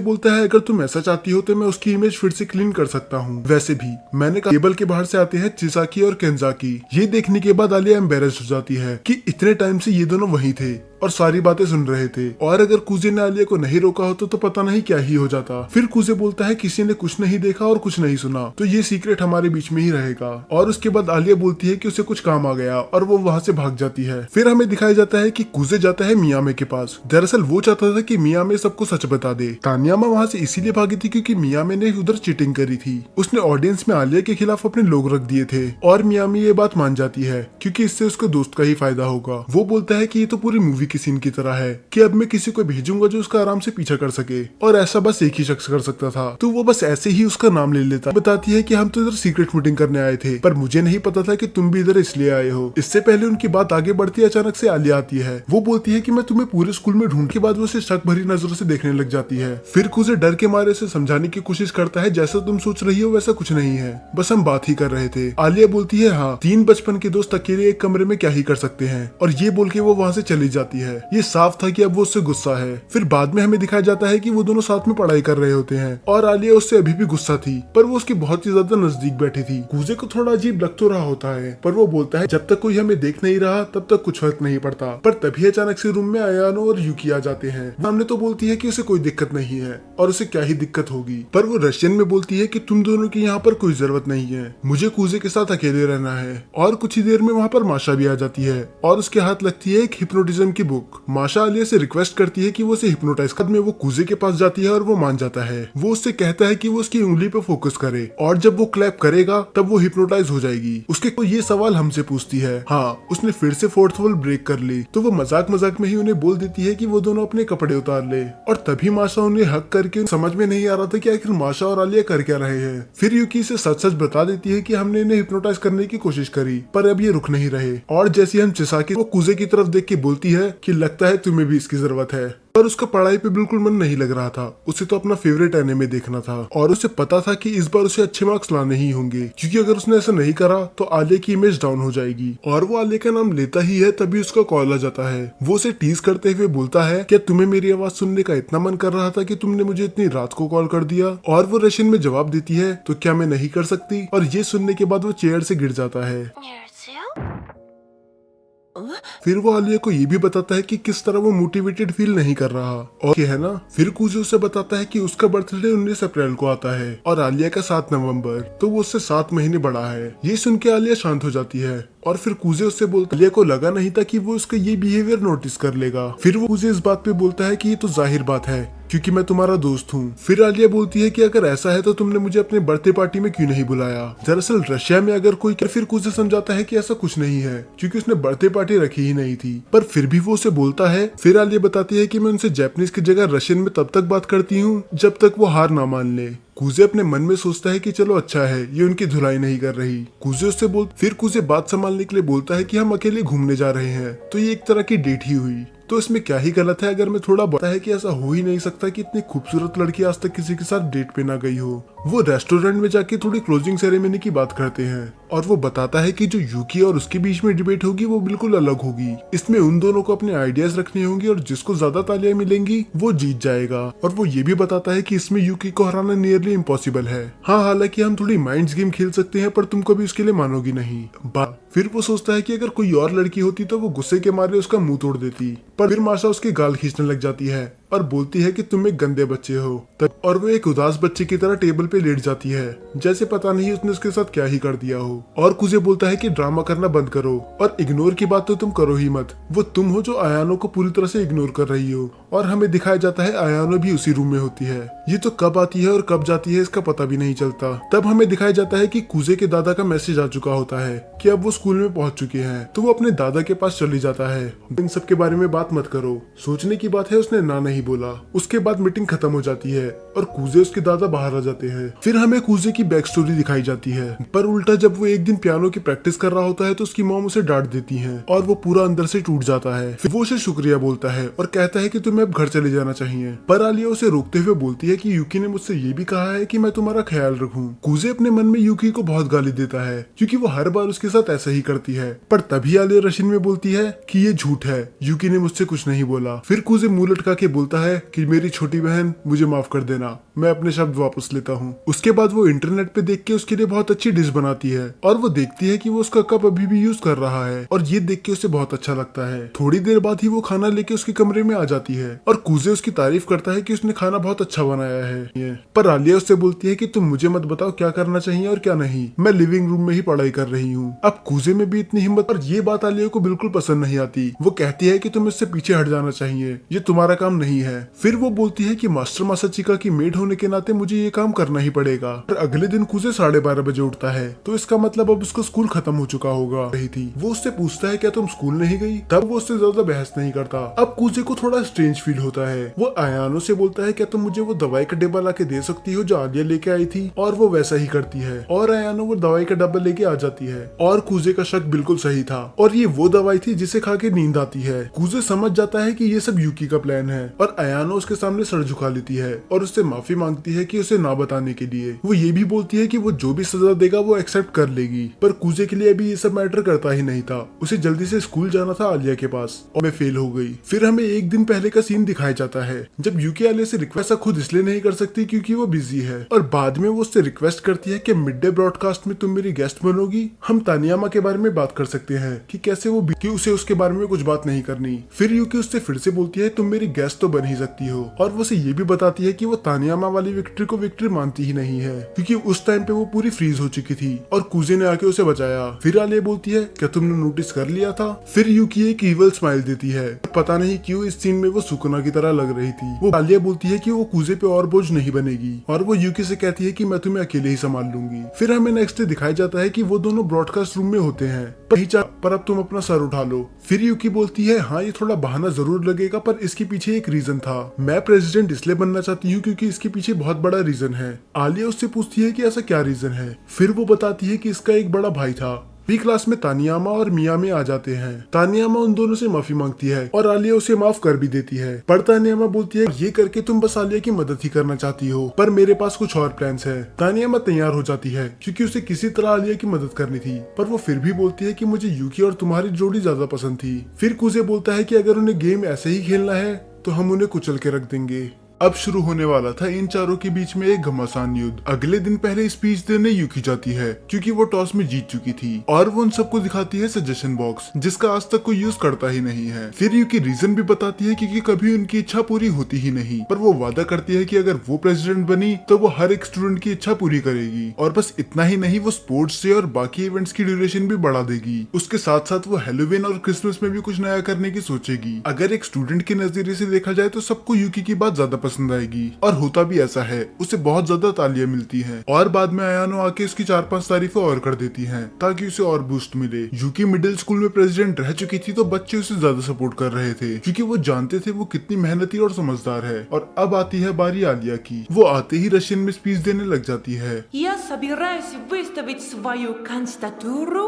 बोलता है अगर तुम ऐसा चाहती हो तो मैं उसकी इमेज फिर से क्लीन कर सकता हूँ। वैसे भी मैंने कहा टेबल के बाहर से आते हैं चिसाकी और केंजाकी। ये देखने के बाद आलिया एम्बेरस हो जाती है कि इतने टाइम से ये दोनों वहीं थे और सारी बातें सुन रहे थे और अगर कूजे ने आलिया को नहीं रोका होता तो पता नहीं क्या ही हो जाता। फिर कूजे बोलता है किसी ने कुछ नहीं देखा और कुछ नहीं सुना तो ये सीक्रेट हमारे बीच में ही रहेगा। और उसके बाद आलिया बोलती है कि उसे कुछ काम आ गया और वो वहाँ से भाग जाती है। फिर हमें दिखाया जाता है कि कूजे जाता है मियामे के पास। दरअसल वो चाहता था कि मियामे सबको सच बता दे। तानियामा वहाँ से इसीलिए भागी थी क्योंकि मियामे ने उधर चीटिंग करी थी। उसने ऑडियंस में आलिया के खिलाफ अपने लोग रख दिए थे और मियामी ये बात मान जाती है क्योंकि इससे उसके दोस्त का ही फायदा होगा। वो बोलता है कि ये तो पूरी मूवी की सीन की तरह है कि अब मैं किसी को भेजूंगा जो उसका आराम से पीछा कर सके और ऐसा बस एक ही शख्स कर सकता था, तो वो बस ऐसे ही उसका नाम ले लेता। बताती है कि हम तो इधर सीक्रेट मीटिंग करने आए थे पर मुझे नहीं पता था कि तुम भी इधर इसलिए आए हो। इससे पहले उनकी बात आगे बढ़ती अचानक से आलिया आती है। वो बोलती है कि मैं तुम्हें पूरे स्कूल में ढूंढ के बाद वो उसे शक भरी नजरों से देखने लग जाती है। फिर कूजे डर के मारे उसे समझाने की कोशिश करता है जैसा तुम सोच रही हो वैसा कुछ नहीं है, बस हम बात ही कर रहे थे। आलिया बोलती है हाँ 3 बचपन के दोस्त अकेले एक कमरे में क्या ही कर सकते हैं और ये बोल के वो वहाँ से चली जाती है। ये साफ था कि अब वो उससे गुस्सा है। फिर बाद में हमें दिखाया जाता है कि वो दोनों साथ में पढ़ाई कर रहे होते हैं और आलिया उससे अभी भी गुस्सा थी पर वो उसके बहुत ही ज्यादा नजदीक बैठी थी। कूजे को थोड़ा अजीब लग तो रहा होता है पर वो बोलता है जब तक कोई हमें देख नहीं रहा तब तक कुछ फर्क नहीं पड़ता। पर तभी अचानक से रूम में अयानो और यूकी आ जाते हैं। सामने तो बोलती है कि उसे कोई दिक्कत नहीं है और उसे क्या ही दिक्कत होगी, पर वो रशियन में बोलती है कि तुम दोनों की यहाँ पर कोई जरूरत नहीं है, मुझे कूजे के साथ अकेले रहना है। और कुछ ही देर में वहाँ पर माशा भी आ जाती है और उसके हाथ लगती है एक हिप्नोटिज्म की बुक। माशा आलिया से रिक्वेस्ट करती है कि वो उसे हिप्नोटाइज कर। में वो कूजे के पास जाती है और वो मान जाता है। वो उससे कहता है कि वो उसकी उंगली पे फोकस करे और जब वो क्लैप करेगा तब वो हिप्नोटाइज हो जाएगी। उसके को ये सवाल हमसे पूछती है। हाँ उसने फिर से 4th वॉल ब्रेक कर ली, तो वो मजाक मजाक में ही उन्हें बोल देती है कि वो दोनों अपने कपड़े उतार ले और तभी माशा उन्हें हक करके समझ में नहीं आ रहा था कि आखिर माशा और आलिया कर क्या रहे हैं। फिर यूकी से सच सच बता देती है कि हमने इन्हें हिप्नोटाइज करने की कोशिश करी पर अब ये रुक नहीं रहे। और जैसे हम चिसाकी वो कूजे की तरफ देख के बोलती है कि लगता है तुम्हें भी इसकी जरूरत है। पर उसका पढ़ाई पे बिल्कुल मन नहीं लग रहा था, उसे तो अपना फेवरेट एनिमे देखना था और उसे पता था कि इस बार उसे अच्छे मार्क्स लाने ही होंगे क्योंकि अगर उसने ऐसा नहीं करा तो आलिया की इमेज डाउन हो जाएगी। और वो आलिया का नाम लेता ही है तभी उसका कॉल आ जाता है। वो उसे टीज करते हुए बोलता है क्या तुम्हें मेरी आवाज सुनने का इतना मन कर रहा था कि तुमने मुझे इतनी रात को कॉल कर दिया। और वो रशियन में जवाब देती है तो क्या मैं नहीं कर सकती। और ये सुनने के बाद वो चेयर से गिर जाता है। फिर वो आलिया को ये भी बताता है कि किस तरह वो मोटिवेटेड फील नहीं कर रहा और ये है ना। फिर कूजे उसे बताता है कि उसका बर्थडे 19 अप्रैल को आता है और आलिया का 7 नवंबर, तो वो उससे 7 महीने बड़ा है। ये सुन के आलिया शांत हो जाती है और फिर कूजे उससे बोलता है, आलिया को लगा नहीं था कि वो उसका ये बिहेवियर नोटिस कर लेगा। फिर वो कूजे इस बात पे बोलता है कि ये तो जाहिर बात है क्योंकि मैं तुम्हारा दोस्त हूँ। फिर आलिया बोलती है कि अगर ऐसा है तो तुमने मुझे अपने बर्थडे पार्टी में क्यों नहीं बुलाया। दरअसल रशिया में अगर कोई, फिर कूजे समझाता है कि ऐसा कुछ नहीं है क्योंकि उसने बर्थडे पार्टी रखी ही नहीं थी, पर फिर भी वो उसे बोलता है। फिर आलिया बताती है कि मैं उनसे जापानीज की जगह रशियन में तब तक बात करती हूँ जब तक वो हार ना मान ले। कूजे अपने मन में सोचता है कि चलो अच्छा है ये उनकी धुलाई नहीं कर रही। कूजे उससे फिर कूजे बात संभालने के लिए बोलता है कि हम अकेले घूमने जा रहे हैं, तो ये एक तरह की डेट ही हुई, तो इसमें क्या ही गलत है अगर मैं थोड़ा बताया है कि ऐसा हो ही नहीं सकता कि इतनी खूबसूरत लड़की आज तक किसी के साथ डेट पे ना गई हो। वो रेस्टोरेंट में जाके थोड़ी क्लोजिंग सेरेमनी की बात करते हैं और वो बताता है कि जो यूकी और उसके बीच में डिबेट होगी वो बिल्कुल अलग होगी। इसमें उन दोनों को अपने आइडियाज रखने होंगे और जिसको ज्यादा तालियां मिलेंगी वो जीत जाएगा। और वो ये भी बताता है कि इसमें यूकी को हराना नियरली इम्पॉसिबल है। हाँ, हालांकि हम थोड़ी माइंड्स गेम खेल सकते हैं पर तुम कभी उसके लिए मानोगी नहीं। फिर वो सोचता है कि अगर कोई और लड़की होती तो वो गुस्से के मारे उसका मुंह तोड़ देती, पर फिर माशा उसकी गाल खींचने लग जाती है और बोलती है कि तुम एक गंदे बच्चे हो। और वो एक उदास बच्चे की तरह टेबल पे लेट जाती है जैसे पता नहीं उसने उसके साथ क्या ही कर दिया हो। और कुजे बोलता है कि ड्रामा करना बंद करो और इग्नोर की बात तो तुम करो ही मत। वो तुम हो जो आयानो को पूरी तरह से इग्नोर कर रही हो। और हमें दिखाया जाता है आयानो भी उसी रूम में होती है। ये तो कब आती है और कब जाती है इसका पता भी नहीं चलता। तब हमें दिखाया जाता है कि कुजे के दादा का मैसेज आ चुका होता है कि अब वो स्कूल में पहुंच चुके हैं, तो वो अपने दादा के पास चली जाता है। इन सब के बारे में बात मत करो, सोचने की बात है, उसने ना नहीं बोला। उसके बाद मीटिंग खत्म हो जाती है और कूजे उसके दादा बाहर आ जाते हैं। फिर हमें कूजे की बैक स्टोरी दिखाई जाती है, पर उल्टा जब वो एक दिन पियानो की प्रैक्टिस कर रहा होता है तो उसकी मॉम उसे डांट देती है और वो पूरा अंदर से टूट जाता है। फिर वो उसे शुक्रिया बोलता है और कहता है कि तुम्हें अब घर चले जाना चाहिए, पर आलिया उसे रोकते हुए बोलती है कि यूकी ने मुझसे ये भी कहा है कि मैं तुम्हारा ख्याल रखूं। कूजे अपने मन में यूकी को बहुत गाली देता है क्योंकि वो हर बार उसके साथ ऐसा ही करती है, पर तभी आलिया रशियन में बोलती है कि ये झूठ है, यूकी ने मुझसे कुछ नहीं बोला। फिर कूजे मुंह लटका के बोलता है कि मेरी छोटी बहन मुझे माफ कर देना, मैं अपने शब्द वापस लेता हूँ। उसके बाद वो इंटरनेट पे देख के उसके लिए बहुत अच्छी डिश बनाती है और वो देखती है कि वो उसका कप अभी भी यूज कर रहा है और ये देख के उसे बहुत अच्छा लगता है। थोड़ी देर बाद ही वो खाना लेके उसके कमरे में आ जाती है और कूजे उसकी तारीफ करता है कि उसने खाना बहुत अच्छा बनाया है। पर आलिया उससे बोलती है कि तुम मुझे मत बताओ क्या करना चाहिए और क्या नहीं, मैं लिविंग रूम में ही पढ़ाई कर रही हूँ। अब कूजे में भी इतनी हिम्मत, और ये बात आलिया को बिल्कुल पसंद नहीं आती। वो कहती है कि तुम इससे पीछे हट जाना चाहिए, ये तुम्हारा काम नहीं है। फिर वो बोलती है कि मास्टर मासाचिका की मेड होने के नाते मुझे ये काम करना ही पड़ेगा। और अगले दिन कूजे 12:30 बजे उठता है, तो इसका मतलब अब उसका स्कूल खत्म हो चुका होगा। रही थी वो उससे पूछता है क्या तुम स्कूल नहीं गई, तब वो उससे ज्यादा बहस नहीं करता। अब कूजे को थोड़ा स्ट्रेंज फील होता है। वो आयानो से बोलता है क्या तुम मुझे वो दवाई का डिब्बा ला के दे सकती हो जो आलिया लेके आई थी, और वो वैसा ही करती है और आयानो वो दवाई का डब्बा लेके आ जाती है। और कूजे का शक बिल्कुल सही था और ये वो दवाई थी जिसे खा के नींद आती है। कूजे समझ जाता है कि ये सब यूकी का प्लान है और आयानो उसके सामने सर झुका लेती है और उससे माफी मांगती है कि उसे ना बताने के लिए। वो ये भी बोलती है कि वो जो भी सजा देगा वो एक्सेप्ट कर लेगी, पर कूजे के लिए अभी ये सब मैटर करता ही नहीं था। उसे जल्दी से स्कूल जाना था आलिया के पास और मैं फेल हो गई। फिर हमें एक दिन पहले का सीन दिखाया जाता है जब यूकी आलिया से रिक्वेस्ट खुद इसलिए नहीं कर सकती क्योंकि वो बिजी है, और बाद में वो उससे रिक्वेस्ट करती है कि मिड डे ब्रॉडकास्ट में तुम मेरी गेस्ट बनोगी। हम तानियामा के बारे में बात कर सकते हैं कि कैसे वो कि उसे उसके बारे में कुछ बात नहीं करनी। फिर यूकी उससे फिर से बोलती है तुम मेरी गेस्ट तो बन ही सकती हो, और वो उसे ये भी बताती है कि वो तानियामा वाली विक्ट्री को विक्ट्री मानती ही नहीं है क्योंकि उस टाइम पे वो पूरी फ्रीज हो चुकी थी और कूजे ने आके उसे बचाया। फिर आलिया बोलती है क्या तुमने नोटिस कर लिया था। फिर यूकी एक इवल स्माइल देती है, पता नहीं क्यों इस सीन में वो सुकुना की तरह लग रही थी। वो आलिया बोलती है कि वो कूजे पे और बोझ नहीं बनेगी और वो यूकी से कहती है कि मैं तुम्हें अकेले ही संभाल लूंगी। फिर हमें नेक्स्ट डे दिखाया जाता है कि वो दोनों ब्रॉडकास्ट रूम में होते हैं, पर अब तुम अपना सर उठा लो। फिर यूकी बोलती है हाँ ये थोड़ा बहाना जरूर लगेगा पर इसके पीछे एक रीजन था, मैं प्रेसिडेंट इसलिए बनना चाहती हूँ क्योंकि इसके पीछे बहुत बड़ा रीजन है। आलिया उससे पूछती है कि ऐसा क्या रीजन है। फिर वो बताती है कि इसका एक बड़ा भाई था। पी क्लास में तानियामा और मियामी आ जाते हैं। तानियामा उन दोनों से माफी मांगती है और आलिया उसे माफ कर भी देती है, पर तानियामा बोलती है ये करके तुम बस आलिया की मदद ही करना चाहती हो, पर मेरे पास कुछ और प्लान्स है। तानियामा तैयार हो जाती है क्योंकि उसे किसी तरह आलिया की मदद करनी थी, पर वो फिर भी बोलती है कि मुझे यूकी और तुम्हारी जोड़ी ज्यादा पसंद थी। फिर कुजे बोलता है कि अगर उन्हें गेम ऐसे ही खेलना है तो हम उन्हें कुचल के रख देंगे। अब शुरू होने वाला था इन चारों के बीच में एक घमासान युद्ध। अगले दिन पहले स्पीच देने यूकी जाती है क्योंकि वो टॉस में जीत चुकी थी और वो उन सबको दिखाती है सजेशन बॉक्स जिसका आज तक कोई यूज करता ही नहीं है। फिर यूकी रीजन भी बताती है क्योंकि कभी उनकी इच्छा पूरी होती ही नहीं, पर वो वादा करती है कि अगर वो प्रेसिडेंट बनी तो वो हर एक स्टूडेंट की इच्छा पूरी करेगी। और बस इतना ही नहीं, वो स्पोर्ट्स डे और बाकी इवेंट्स की ड्यूरेशन भी बढ़ा देगी। उसके साथ साथ वो हेलोवीन और क्रिसमस में भी कुछ नया करने की सोचेगी। अगर एक स्टूडेंट के नजरिए से देखा जाए तो सबको यूकी की बात ज्यादा पसंद आएगी और होता भी ऐसा है। उसे बहुत ज्यादा तालियां मिलती हैं और बाद में अयानो आके उसकी 4-5 तारीफें और कर देती हैं ताकि उसे और बूस्ट मिले। यूकी मिडिल स्कूल में प्रेसिडेंट रह चुकी थी तो बच्चे उसे ज्यादा सपोर्ट कर रहे थे क्योंकि वो जानते थे वो कितनी मेहनती और समझदार है। और अब आती है बारी आलिया की। वो आते ही रशियन में स्पीच देने लग जाती है। Я собираюсь выставить свою кандидатуру.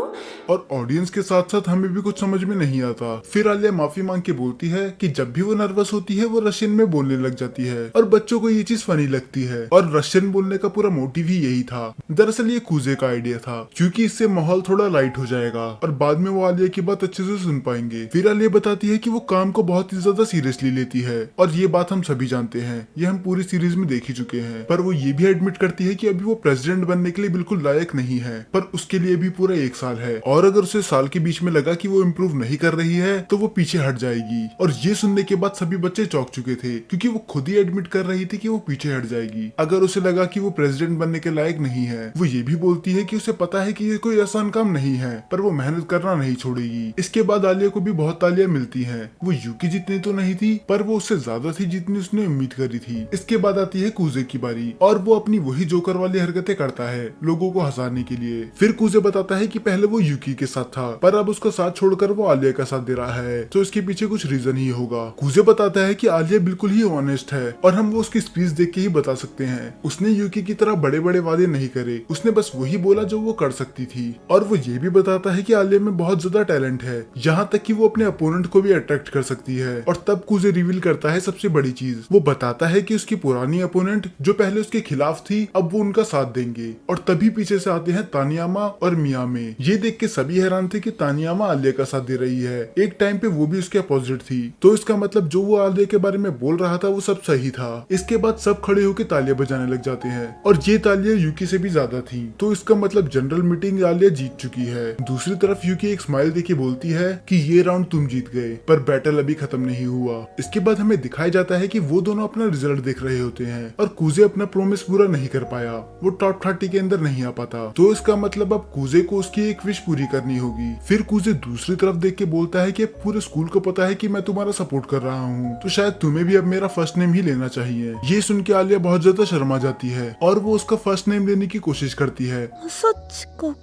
और ऑडियंस के साथ साथ हमें भी कुछ समझ में नहीं आता। फिर आलिया माफी मांग के बोलती है कि जब भी वो नर्वस होती है वो रशियन में बोलने लग जाती है और बच्चों को ये चीज फनी लगती है। और रशियन बोलने का पूरा मोटिव ही यही था। दरअसल ये कूजे का आइडिया था क्योंकि इससे माहौल थोड़ा लाइट हो जाएगा और बाद में वो आलिया की बात अच्छे से सुन पाएंगे। फिर आलिया बताती है कि वो काम को बहुत ही ज्यादा सीरियसली लेती है और ये बात हम सभी जानते हैं, ये हम पूरी सीरीज में देख ही चुके हैं। पर वो ये भी एडमिट करती है कि अभी वो प्रेसिडेंट बनने के लिए बिल्कुल लायक नहीं है, पर उसके लिए भी पूरा 1 साल है और अगर उसे साल के बीच में लगा कि वो इम्प्रूव नहीं कर रही है तो वो पीछे हट जाएगी। और ये सुनने के बाद सभी बच्चे चौंक चुके थे क्योंकि वो खुद ही एडमिट कर रही थी कि वो पीछे हट जाएगी अगर उसे लगा कि वो प्रेसिडेंट बनने के लायक नहीं है। वो ये भी बोलती है कि उसे पता है कि ये कोई आसान काम नहीं है पर वो मेहनत करना नहीं छोड़ेगी। इसके बाद आलिया को भी बहुत तालियां मिलती हैं। वो यूकी जितनी तो नहीं थी पर वो उससे ज्यादा थी जितनी उसने उम्मीद करी थी। इसके बाद आती है कूजे की बारी और वो अपनी वही जोकर वाली हरकतें करता है लोगों को हंसाने के लिए। फिर कूजे बताता है कि पहले वो यूकी के साथ था पर अब उसका साथ छोड़कर वो आलिया का साथ दे रहा है तो इसके पीछे कुछ रीजन ही होगा। कूजे बताता है कि आलिया बिल्कुल ही ऑनेस्ट है और हम वो उसकी स्पीच देख के ही बता सकते हैं। उसने यूकी की तरह बड़े बड़े वादे नहीं करे, उसने बस वही बोला जो वो कर सकती थी। और वो ये भी बताता है कि आलिया में बहुत ज्यादा टैलेंट है, यहाँ तक कि वो अपने अपोनेंट को भी अट्रैक्ट कर सकती है। और तब कूजे रिवील करता है सबसे बड़ी चीज, वो बताता है कि उसकी पुरानी अपोनेंट जो पहले उसके खिलाफ थी अब वो उनका साथ देंगे। और तभी पीछे से आते हैं तानियामा और मियामे। ये देख के सभी हैरान थे कि तानियामा आलिया का साथ दे रही है, एक टाइम पे वो भी उसके अपोजिट थी, तो इसका मतलब जो वो आलिया के बारे में बोल रहा था वो सब सही था। इसके बाद सब खड़े होकर तालियां बजाने लग जाते हैं और ये तालियां यूकी से भी ज्यादा थी, तो इसका मतलब जनरल मीटिंग आलिया जीत चुकी है। दूसरी तरफ यूकी एक स्माइल देके बोलती है कि ये राउंड तुम जीत गए पर बैटल अभी खत्म नहीं हुआ। इसके बाद हमें दिखाया जाता है कि वो दोनों अपना रिजल्ट देख रहे होते हैं और कूजे अपना प्रोमिस पूरा नहीं कर पाया, वो टॉप 30 के अंदर नहीं आ पाता, तो इसका मतलब अब कूजे को उसकी एक विश पूरी करनी होगी। फिर कूजे दूसरी तरफ देख के बोलता है कि पूरे स्कूल को पता है कि मैं तुम्हारा सपोर्ट कर रहा हूँ तो शायद तुम्हें भी अब मेरा फर्स्ट नेम ही लेना चाहिए। ये सुन के आलिया बहुत ज्यादा शर्मा जाती है और वो उसका फर्स्ट नेम लेने की कोशिश करती है। そっちか。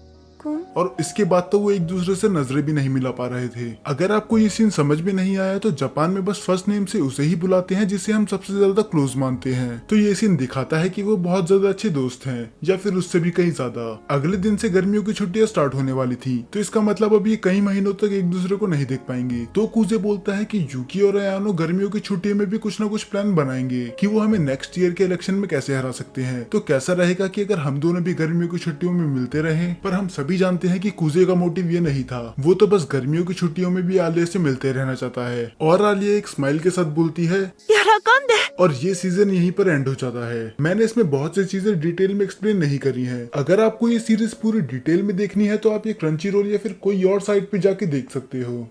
और इसके बाद तो वो एक दूसरे से नजरें भी नहीं मिला पा रहे थे। अगर आपको ये सीन समझ में नहीं आया तो जापान में बस फर्स्ट नेम से उसे ही बुलाते हैं जिसे हम सबसे ज्यादा क्लोज मानते हैं, तो ये सीन दिखाता है कि वो बहुत ज्यादा अच्छे दोस्त हैं या फिर उससे भी कहीं ज्यादा। अगले दिन से गर्मियों की छुट्टियां स्टार्ट होने वाली थी तो इसका मतलब अब ये कई महीनों तक एक दूसरे को नहीं देख पाएंगे। तो कूजे बोलता है कि यूकी और अयानो गर्मियों की छुट्टियों में भी कुछ ना कुछ प्लान बनाएंगे कि वो हमें नेक्स्ट ईयर के इलेक्शन में कैसे हरा सकते हैं। तो कैसा रहेगा कि अगर हम दोनों भी गर्मियों की छुट्टियों में मिलते रहे, पर हम सभी जानते हैं कि कूजे का मोटिव ये नहीं था, वो तो बस गर्मियों की छुट्टियों में भी आलिया से मिलते रहना चाहता है। और आलिया एक स्माइल के साथ बोलती है 喜んで。 और ये सीजन यहीं पर एंड हो जाता है। मैंने इसमें बहुत सी चीजें डिटेल में एक्सप्लेन नहीं करी हैं। अगर आपको ये सीरीज पूरी डिटेल में देखनी है तो आप ये क्रंची रोल या फिर कोई और साइट पे जाके देख सकते हो।